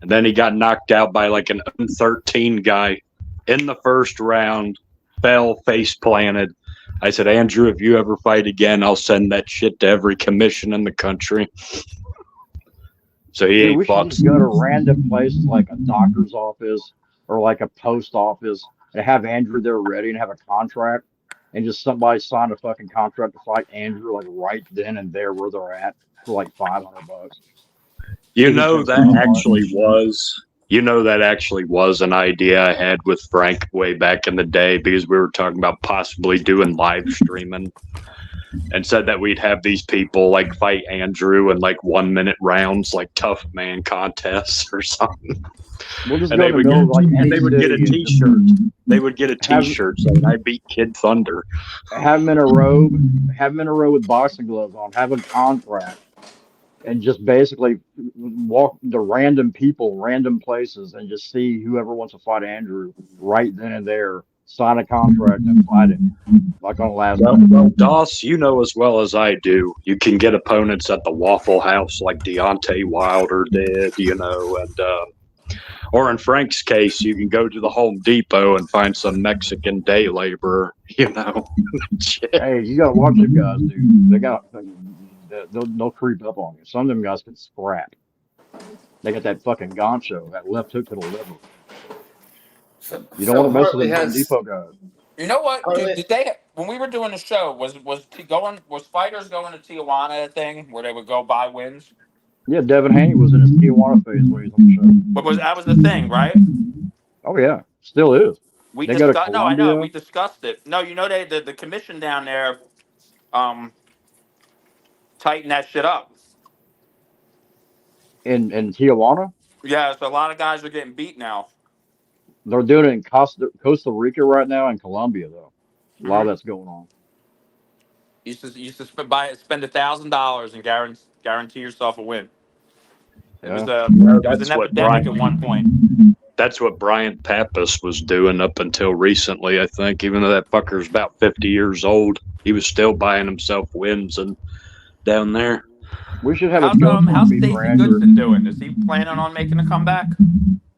Speaker 4: And then he got knocked out by like an 13 guy in the first round, fell face planted. I said, Andrew, if you ever fight again, I'll send that shit to every commission in the country. So he ain't
Speaker 3: we
Speaker 4: fought.
Speaker 3: should just go to random places like a doctor's office or like a post office and have Andrew there ready and have a contract and just somebody sign a fucking contract to fight Andrew like right then and there where they're at for like $500.
Speaker 4: You know that actually was an idea I had with Frank way back in the day because we were talking about possibly doing live streaming and said that we'd have these people like fight Andrew in like 1 minute rounds, like tough man contests or something.
Speaker 3: We'll just
Speaker 4: And
Speaker 3: go
Speaker 4: they would get a t-shirt. They would get a t-shirt saying I beat Kid Thunder.
Speaker 3: Have them in a robe with boxing gloves on, have a contract. And just basically walk to random people, random places, and just see whoever wants to fight Andrew right then and there, sign a contract and fight him. Like on last night.
Speaker 4: Well, Doss, you know as well as I do, you can get opponents at the Waffle House like Deontay Wilder did, and or in Frank's case, you can go to the Home Depot and find some Mexican day laborer,
Speaker 3: Hey, you gotta watch them guys, dude. They'll creep up on you. Some of them guys can scrap. They got that fucking gancho, that left hook to the liver. You don't want to mess with the Home Depot guys.
Speaker 5: You know what? Did they, when we were doing the show, was fighters going to Tijuana a thing where they would go buy wins?
Speaker 3: Yeah, Devin Haney was in his Tijuana phase when he was on the show.
Speaker 5: But that was the thing, right?
Speaker 3: Oh yeah, still is.
Speaker 5: We
Speaker 3: They go to
Speaker 5: discussed. No, I know
Speaker 3: Colombia
Speaker 5: we discussed it. No, the commission down there, tighten that shit up.
Speaker 3: in Tijuana.
Speaker 5: Yeah, so a lot of guys are getting beat now.
Speaker 3: They're doing it in Costa Rica right now and Colombia though. A lot of that's going on.
Speaker 5: You used to spend $1,000 and guarantee yourself a win. It was an epidemic at one point.
Speaker 4: That's what Brian Pappas was doing up until recently, I think. Even though that fucker's about 50 years old, he was still buying himself wins and down there.
Speaker 3: We should have
Speaker 5: how's Stacey
Speaker 3: Andrew.
Speaker 5: Goodson doing? Is he planning on making a comeback?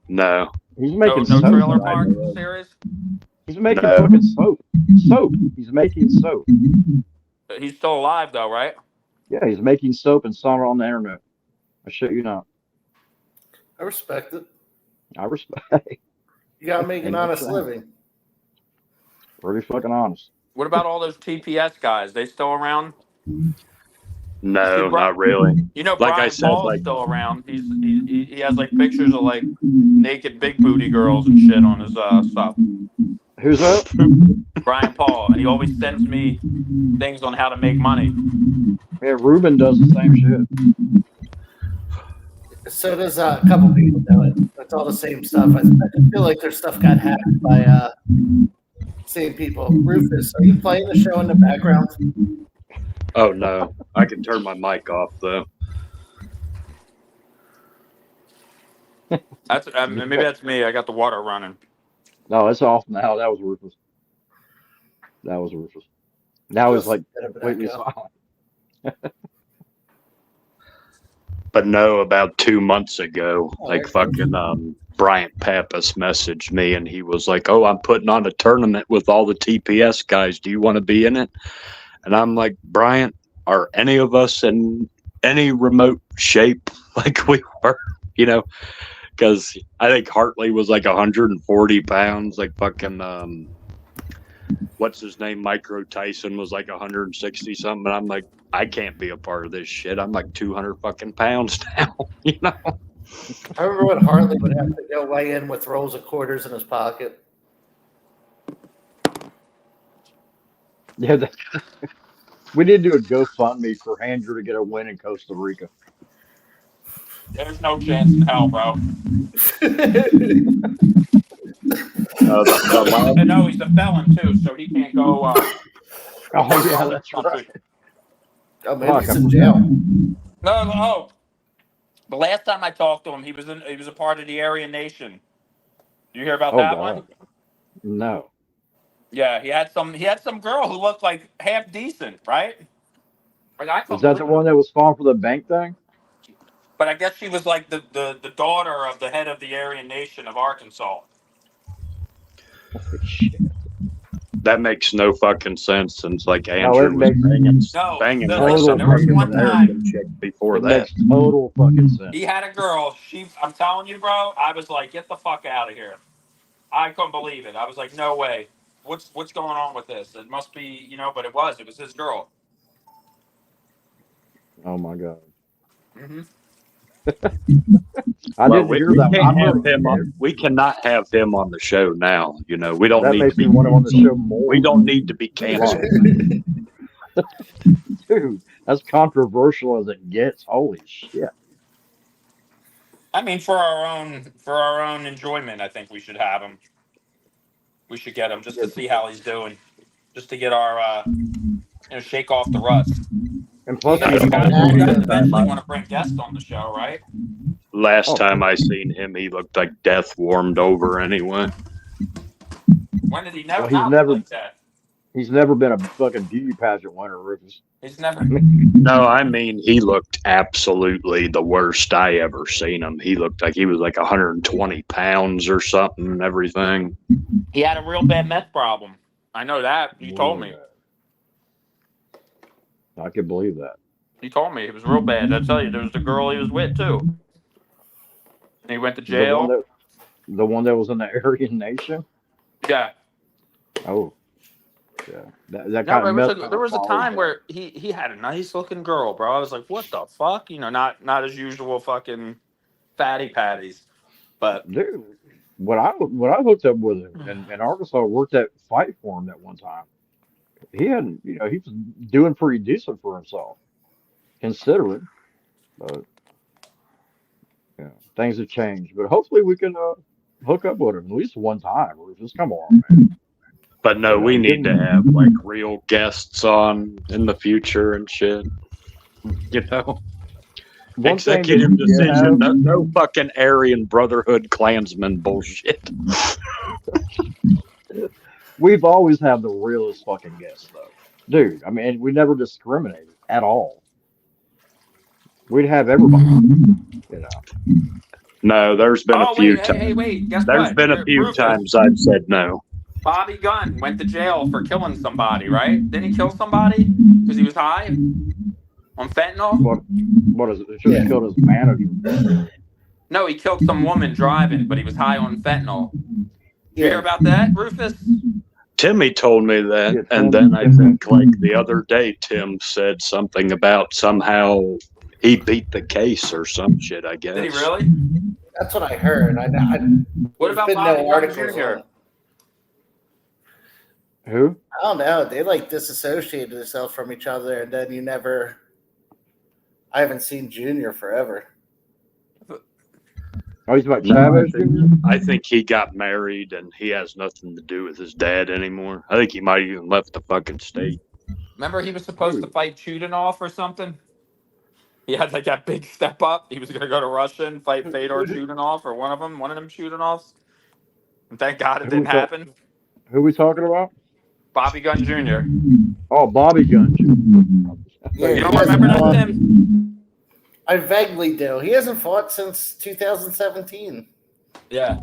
Speaker 4: No.
Speaker 3: He's making
Speaker 5: no
Speaker 3: soap.
Speaker 5: Trailer Park series?
Speaker 3: He's making fucking soap. Soap. He's making soap.
Speaker 5: He's still alive though, right?
Speaker 3: Yeah, he's making soap and selling it on the internet. I shit you not.
Speaker 2: I respect it.
Speaker 3: I respect.
Speaker 2: You gotta make an honest living.
Speaker 3: Pretty fucking honest.
Speaker 5: What about all those TPS guys? They still around?
Speaker 4: No, not really.
Speaker 5: You know,
Speaker 4: like
Speaker 5: Brian
Speaker 4: I said,
Speaker 5: Paul's still around. He has like pictures of like naked big booty girls and shit on his stuff.
Speaker 3: Who's that?
Speaker 5: Brian Paul, and he always sends me things on how to make money.
Speaker 3: Yeah, Ruben does the same shit.
Speaker 2: So does a couple people do it. That's all the same stuff. I feel like their stuff got hacked by same people. Rufus, are you playing the show in the background?
Speaker 4: Oh no, I can turn my mic off though.
Speaker 5: That's maybe that's me. I got the water running.
Speaker 3: No, it's off now. That was Rufus. Now it's like completely silent.
Speaker 4: But no, about 2 months ago, fucking Bryant Pappas messaged me and he was like, "Oh, I'm putting on a tournament with all the TPS guys. Do you want to be in it?" And I'm like, "Bryant, are any of us in any remote shape like we were?" You know, because I think Hartley was like 140 pounds, like fucking what's his name, Micro Tyson was like 160 something. And I'm like, I can't be a part of this shit. I'm like 200 fucking pounds now, you know.
Speaker 2: I remember when Hartley would have to go weigh in with rolls of quarters in his pocket.
Speaker 3: Yeah, we need to do a GoFundMe for Andrew to get a win in Costa Rica.
Speaker 5: There's no chance in hell, bro. No, he's a felon too, so he can't go.
Speaker 3: Oh yeah, that's right.
Speaker 2: Oh, maybe he's in jail.
Speaker 5: No. The last time I talked to him, he was a part of the Aryan Nation. You hear about that one?
Speaker 3: No.
Speaker 5: Yeah, he had some girl who looked like half decent, right? Like
Speaker 3: Is that the one that was falling for the bank thing?
Speaker 5: But I guess she was like the daughter of the head of the Aryan Nation of Arkansas.
Speaker 3: Holy shit.
Speaker 4: That makes no fucking sense since like Andrew was banging.
Speaker 5: There was one time
Speaker 4: before that.
Speaker 3: Makes total fucking sense.
Speaker 5: He had a girl. I'm telling you, bro. I was like, get the fuck out of here. I couldn't believe it. I was like, no way. What's going on with this? It must be, but it was his girl.
Speaker 3: Oh my god.
Speaker 5: Mm-hmm.
Speaker 3: I didn't hear that.
Speaker 4: We cannot have him on the show now. We don't need to be
Speaker 3: want him on the show more.
Speaker 4: We don't need to be canceled.
Speaker 3: Dude, that's controversial as it gets. Holy shit.
Speaker 5: I mean, for our own enjoyment, I think we should have him. We should get him just to see how he's doing, just to get our shake off the rust.
Speaker 3: And plus,
Speaker 5: you guys eventually want to bring guests on the show, right?
Speaker 4: Last time I seen him, he looked like death warmed over anyway.
Speaker 5: When did he never?
Speaker 4: Well,
Speaker 3: he's never been a fucking beauty pageant winner, Rufus.
Speaker 5: He's never.
Speaker 4: No, I mean he looked absolutely the worst I ever seen him. He looked like he was like 120 pounds or something and everything.
Speaker 5: He had a real bad meth problem. I know that. You told me.
Speaker 3: I can believe that.
Speaker 5: He told me it was real bad. I tell you, there was the girl he was with too. And he went to jail.
Speaker 3: The one that was in the Aryan Nation?
Speaker 5: Yeah.
Speaker 3: Oh. Yeah. That kind of
Speaker 5: there was a time where he had a nice looking girl, bro. I was like, what the fuck? Not as usual fucking fatty patties. But
Speaker 3: dude, when I hooked up with him in Arkansas, worked at Fight for him that one time. He hadn't, he was doing pretty decent for himself, considering. But things have changed. But hopefully we can hook up with him at least one time. Or just come on, man.
Speaker 4: But no, we need to have like real guests on in the future and shit. Executive decision. No fucking Aryan Brotherhood Klansman bullshit.
Speaker 3: We've always had the realest fucking guests, though. Dude, I mean, we never discriminated at all. We'd have everybody,
Speaker 4: No, there's been a few times.
Speaker 5: Hey, wait, guess
Speaker 4: There's
Speaker 5: what?
Speaker 4: been a few times I've said no.
Speaker 5: Bobby Gunn went to jail for killing somebody, right? Didn't he kill somebody because he was high on fentanyl?
Speaker 3: What is it? They should have killed his manager.
Speaker 5: No, he killed some woman driving, but he was high on fentanyl. You hear about that, Rufus?
Speaker 4: Timmy told me that, and then I think like the other day, Tim said something about somehow he beat the case or some shit, I guess.
Speaker 5: Did he really?
Speaker 2: That's what I heard.
Speaker 5: What about Bobby Gunn Jr.?
Speaker 3: Who?
Speaker 2: I don't know. They like disassociated themselves from each other, and then I haven't seen Junior forever.
Speaker 3: Oh, he's about Chavez Jr.?
Speaker 4: I think he got married and he has nothing to do with his dad anymore. I think he might have even left the fucking state.
Speaker 5: Remember he was supposed to fight Chudinov or something? He had like that big step up. He was going to go to Russia and fight Fedor Chudinov or one of them Chudinovs. And thank God it didn't happen.
Speaker 3: Who are we talking about?
Speaker 5: Bobby Gunn Jr.
Speaker 3: Oh, Bobby Gunn Jr.
Speaker 2: Yeah,
Speaker 5: You don't remember that, Tim?
Speaker 2: I vaguely do. He hasn't fought since 2017.
Speaker 5: Yeah.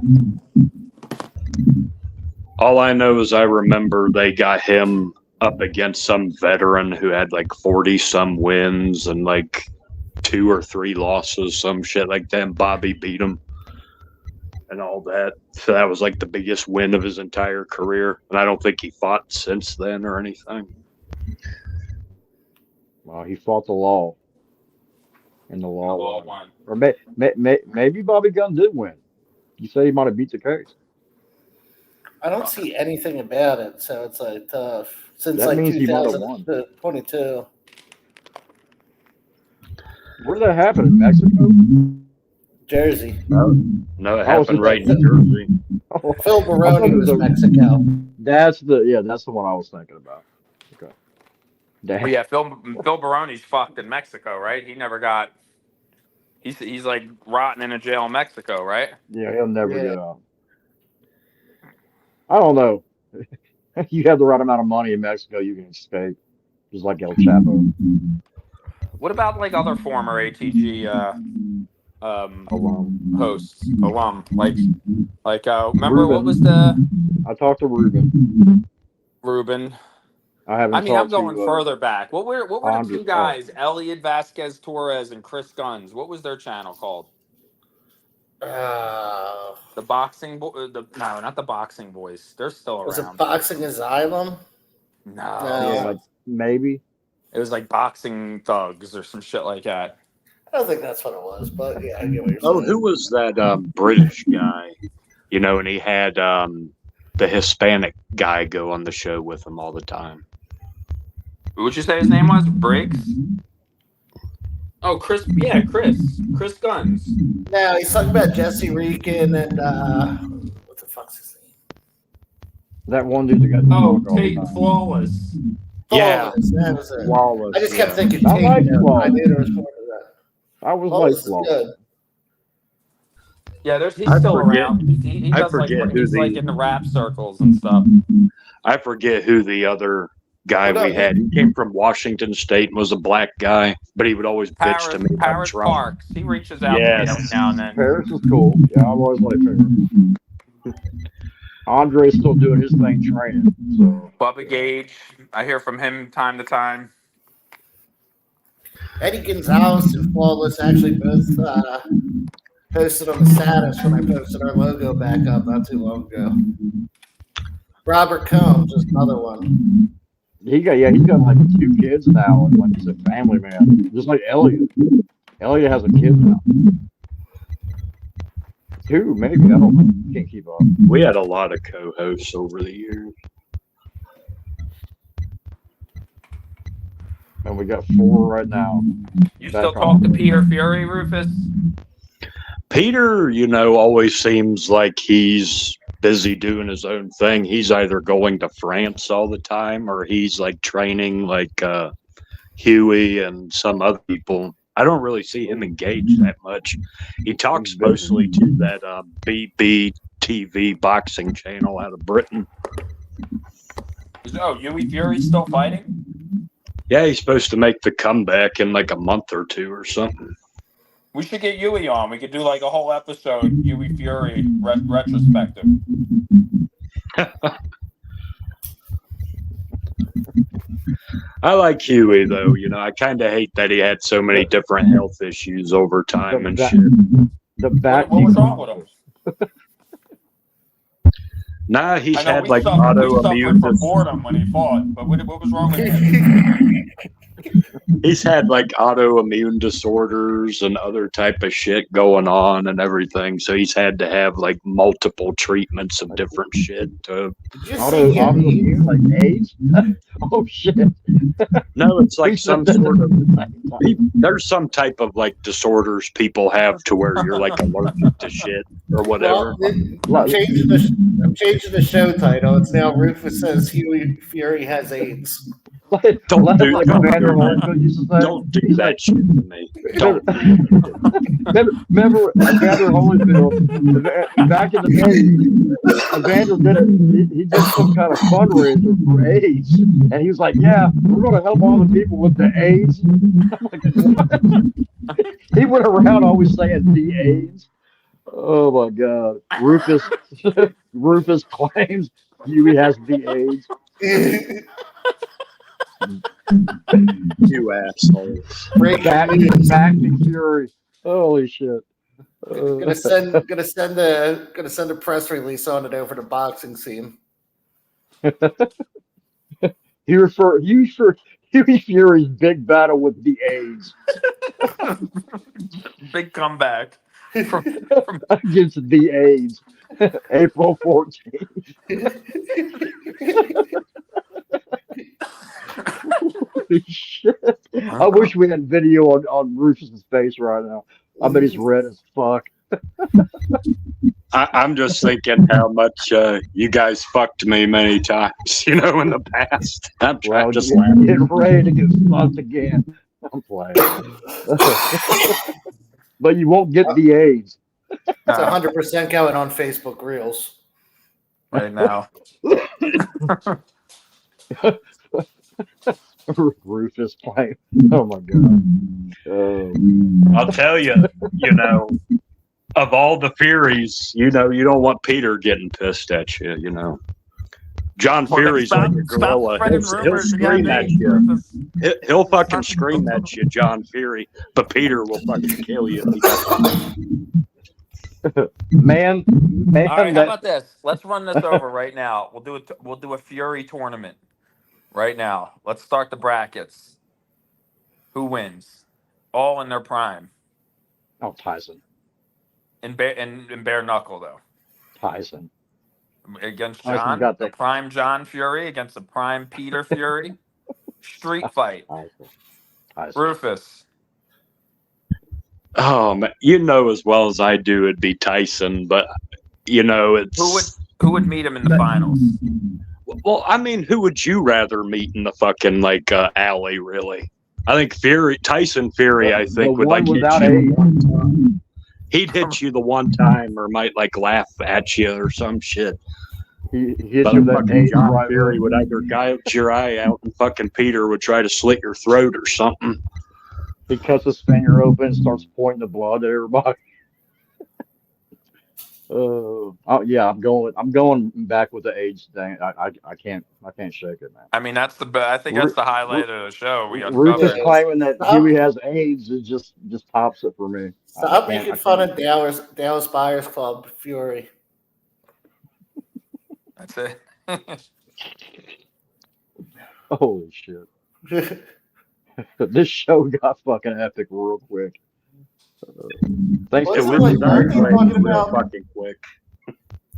Speaker 4: All I know is I remember they got him up against some veteran who had like 40-some wins and like 2 or 3 losses, some shit like that. And Bobby beat him and all that. So that was like the biggest win of his entire career. And I don't think he fought since then or anything.
Speaker 3: Well, he fought the law. And the law
Speaker 5: won.
Speaker 3: Or maybe Bobby Gunn did win. You said he might have beat the case.
Speaker 2: I don't see anything about it, so it's like tough. Since
Speaker 3: That
Speaker 2: like
Speaker 3: means he might have
Speaker 2: 2022.
Speaker 3: Where did that happen? In Mexico?
Speaker 2: Jersey.
Speaker 4: No, it happened right in Jersey.
Speaker 2: Phil Baroni was Mexico.
Speaker 3: That's the one I was thinking about. Okay.
Speaker 5: Well, yeah, Phil Baroni's fucked in Mexico, right? He never got. He's like rotting in a jail in Mexico, right?
Speaker 3: Yeah, he'll never get out. I don't know. You have the right amount of money in Mexico, you can escape, just like El Chapo.
Speaker 5: What about like other former ATG hosts, like remember
Speaker 3: Ruben.
Speaker 5: what was the
Speaker 3: I talked to Ruben. I haven't.
Speaker 5: I'm going further back. What were the
Speaker 3: Andre.
Speaker 5: two guys, Elliot Vasquez Torres and Chris Guns? What was their channel called? The boxing no, not the Boxing Boys. They're still around.
Speaker 2: Was it Boxing Asylum?
Speaker 5: No.
Speaker 3: Like, maybe.
Speaker 5: It was like Boxing Thugs or some shit like that.
Speaker 2: I don't think that's what it was, but yeah, I get what you're saying.
Speaker 4: Oh, who was that British guy? And he had the Hispanic guy go on the show with him all the time.
Speaker 5: What'd you say his name was? Briggs? Oh, Chris. Yeah, Chris Guns.
Speaker 2: No, he's talking about Jesse Reekin and what the fuck's his name?
Speaker 3: That one dude that got
Speaker 5: Tate Flawless.
Speaker 4: Yeah.
Speaker 2: That was it.
Speaker 3: Flawless.
Speaker 2: I just kept thinking
Speaker 3: I
Speaker 2: Tate.
Speaker 3: like
Speaker 2: I
Speaker 3: Flawless.
Speaker 2: knew there was more to that.
Speaker 3: I was
Speaker 2: Flawless
Speaker 3: like
Speaker 2: is
Speaker 3: Flawless.
Speaker 2: good.
Speaker 5: Yeah, he's still around. He does like he's like in the rap circles and stuff.
Speaker 4: I forget who the other guy we had. He came from Washington State and was a black guy, but he would always bitch to me about
Speaker 5: Paris
Speaker 4: Trump.
Speaker 5: Parks. He reaches out to me every now and then.
Speaker 3: Paris is cool. Yeah, I've always liked Paris. Andre's still doing his thing training. So.
Speaker 5: Bubba Gage. I hear from him time to time.
Speaker 2: Eddie Gonzalez and Flawless actually both posted on the status when I posted our logo back up not too long ago. Robert Combs is another one.
Speaker 3: He's got like 2 kids now, and like he's a family man, just like Elliot. Elliot has a kid now. 2, maybe. I don't know. Can't keep up.
Speaker 4: We had a lot of co-hosts over the years.
Speaker 3: And we got 4 right now.
Speaker 5: You still talk to Peter Fury, Rufus?
Speaker 4: Peter, always seems like he's busy doing his own thing. He's either going to France all the time or he's like training like Huey and some other people. I don't really see him engaged that much. He talks mostly to that BBTV boxing channel out of Britain.
Speaker 5: Oh, Huey Fury's still fighting?
Speaker 4: Yeah, he's supposed to make the comeback in like a month or 2 or something.
Speaker 5: We should get Huey on. We could do like a whole episode, Huey Fury retrospective.
Speaker 4: I like Huey, though. I kind of hate that he had so many different health issues over time and shit.
Speaker 5: What was wrong with him?
Speaker 4: Nah, he's had
Speaker 5: we
Speaker 4: like
Speaker 5: suffered
Speaker 4: autoimmune
Speaker 5: from boredom when he fought, but what was wrong with him?
Speaker 4: He's had like autoimmune disorders and other type of shit going on and everything. So he's had to have like multiple treatments of different shit.
Speaker 3: Autoimmune, like AIDS? Oh shit!
Speaker 4: No, it's like some sort of. There's some type of like disorders people have to where you're like allergic to shit or whatever.
Speaker 2: Well, I'm changing the show title. It's now Rufus says Huey Fury has AIDS.
Speaker 4: Don't do that shit to me. Don't.
Speaker 3: Remember Evander Holyfield, back in the day, Evander did it. He did some kind of fundraiser for AIDS, and he was like, "Yeah, we're going to help all the people with the AIDS." I'm like, what? He went around always saying the AIDS. Oh my God, Rufus claims Huey has the AIDS.
Speaker 4: You assholes.
Speaker 3: Back to Fury. Holy shit.
Speaker 2: Gonna send a press release on it over the boxing scene.
Speaker 3: Huey Fury's big battle with the AIDS.
Speaker 5: Big comeback from
Speaker 3: against the AIDS. April 14th. Holy shit. I wish we had video on Rufus's face right now. I bet he's red as fuck.
Speaker 4: I'm just thinking how much you guys fucked me many times, in the past. I'm trying to just laughing.
Speaker 3: Get ready to get fucked again. I'm playing. But you won't get the AIDS.
Speaker 2: It's 100% going on Facebook Reels
Speaker 5: right now.
Speaker 3: Rufus playing. Oh my God.
Speaker 4: I'll tell you, of all the Furies, you don't want Peter getting pissed at you, John Fury's like a gorilla. He'll scream at you. He'll fucking scream at you, John Fury. But Peter will fucking kill you.
Speaker 3: Man.
Speaker 5: All right, how about this? Let's run this over right now. We'll do a Fury tournament right now. Let's start the brackets. Who wins? All in their prime.
Speaker 3: Oh, Tyson.
Speaker 5: In bare knuckle though.
Speaker 3: Tyson.
Speaker 5: Against John, the prime John Fury against the prime Peter Fury. Street fight.
Speaker 3: Tyson.
Speaker 5: Rufus.
Speaker 4: Oh man, as well as I do, it'd be Tyson, but it's
Speaker 5: who would meet him in the finals?
Speaker 4: Well, I mean, who would you rather meet in the fucking alley? Really, I think Tyson Fury. I think would hit you one time. He'd hit you the one time, or might laugh at you or some shit.
Speaker 3: But fucking
Speaker 4: John Fury would either gouge your eye out, and fucking Peter would try to slit your throat or something.
Speaker 3: He cuts his finger open and starts pointing the blood at everybody. Yeah, I'm going back with the age thing. I can't shake it, man.
Speaker 5: I mean, I think that's the highlight of the show.
Speaker 3: Rufus claiming that Huey has AIDS, it just tops it for me.
Speaker 2: Stop making fun of Dallas Buyers Club Fury.
Speaker 5: That's it.
Speaker 3: Holy shit. This show got fucking epic real quick. Thanks
Speaker 2: Well,
Speaker 3: to
Speaker 2: isn't
Speaker 4: It
Speaker 2: like,
Speaker 4: was
Speaker 2: aren't they talking
Speaker 4: real
Speaker 2: about?
Speaker 4: fucking quick.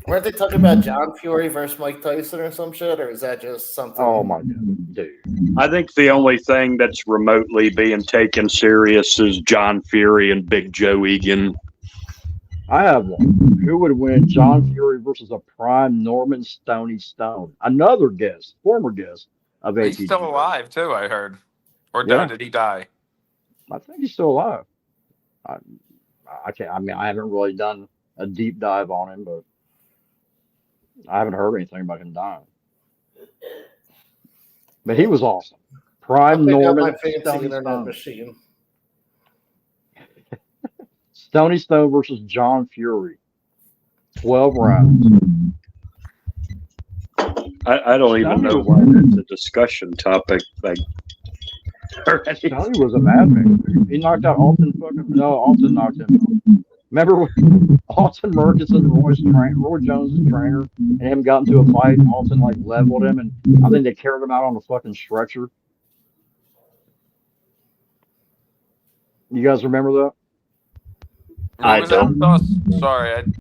Speaker 2: Weren't they talking about John Fury versus Mike Tyson or some shit, or is that just something?
Speaker 3: Oh my god, dude!
Speaker 4: I think the only thing that's remotely being taken serious is John Fury and Big Joe Egan.
Speaker 3: I have one. Who would win, John Fury versus a prime Norman Stoney Stone? Another guest, former guest of ATG.
Speaker 5: He's still alive too, I heard. Or
Speaker 3: Yeah.
Speaker 5: did he die?
Speaker 3: I think he's still alive. I can't. I mean, I haven't really done a deep dive on him, but I haven't heard anything about him dying. But he was awesome.
Speaker 2: I'll
Speaker 3: Prime
Speaker 2: pick up
Speaker 3: Norman
Speaker 2: my fancy
Speaker 3: Stoney
Speaker 2: internet
Speaker 3: Stone.
Speaker 2: machine.
Speaker 3: Stoney Stone versus John Fury. 12 rounds.
Speaker 4: I don't even know why that's a discussion topic. Like,
Speaker 3: Stoney was a madman. He knocked out Alton Alton knocked him out. Remember when Alton Murchison, Roy Jones' trainer, and him got into a fight, and Alton like leveled him, and I think they carried him out on a fucking stretcher. You guys remember that?
Speaker 4: I
Speaker 5: Was that? Sorry,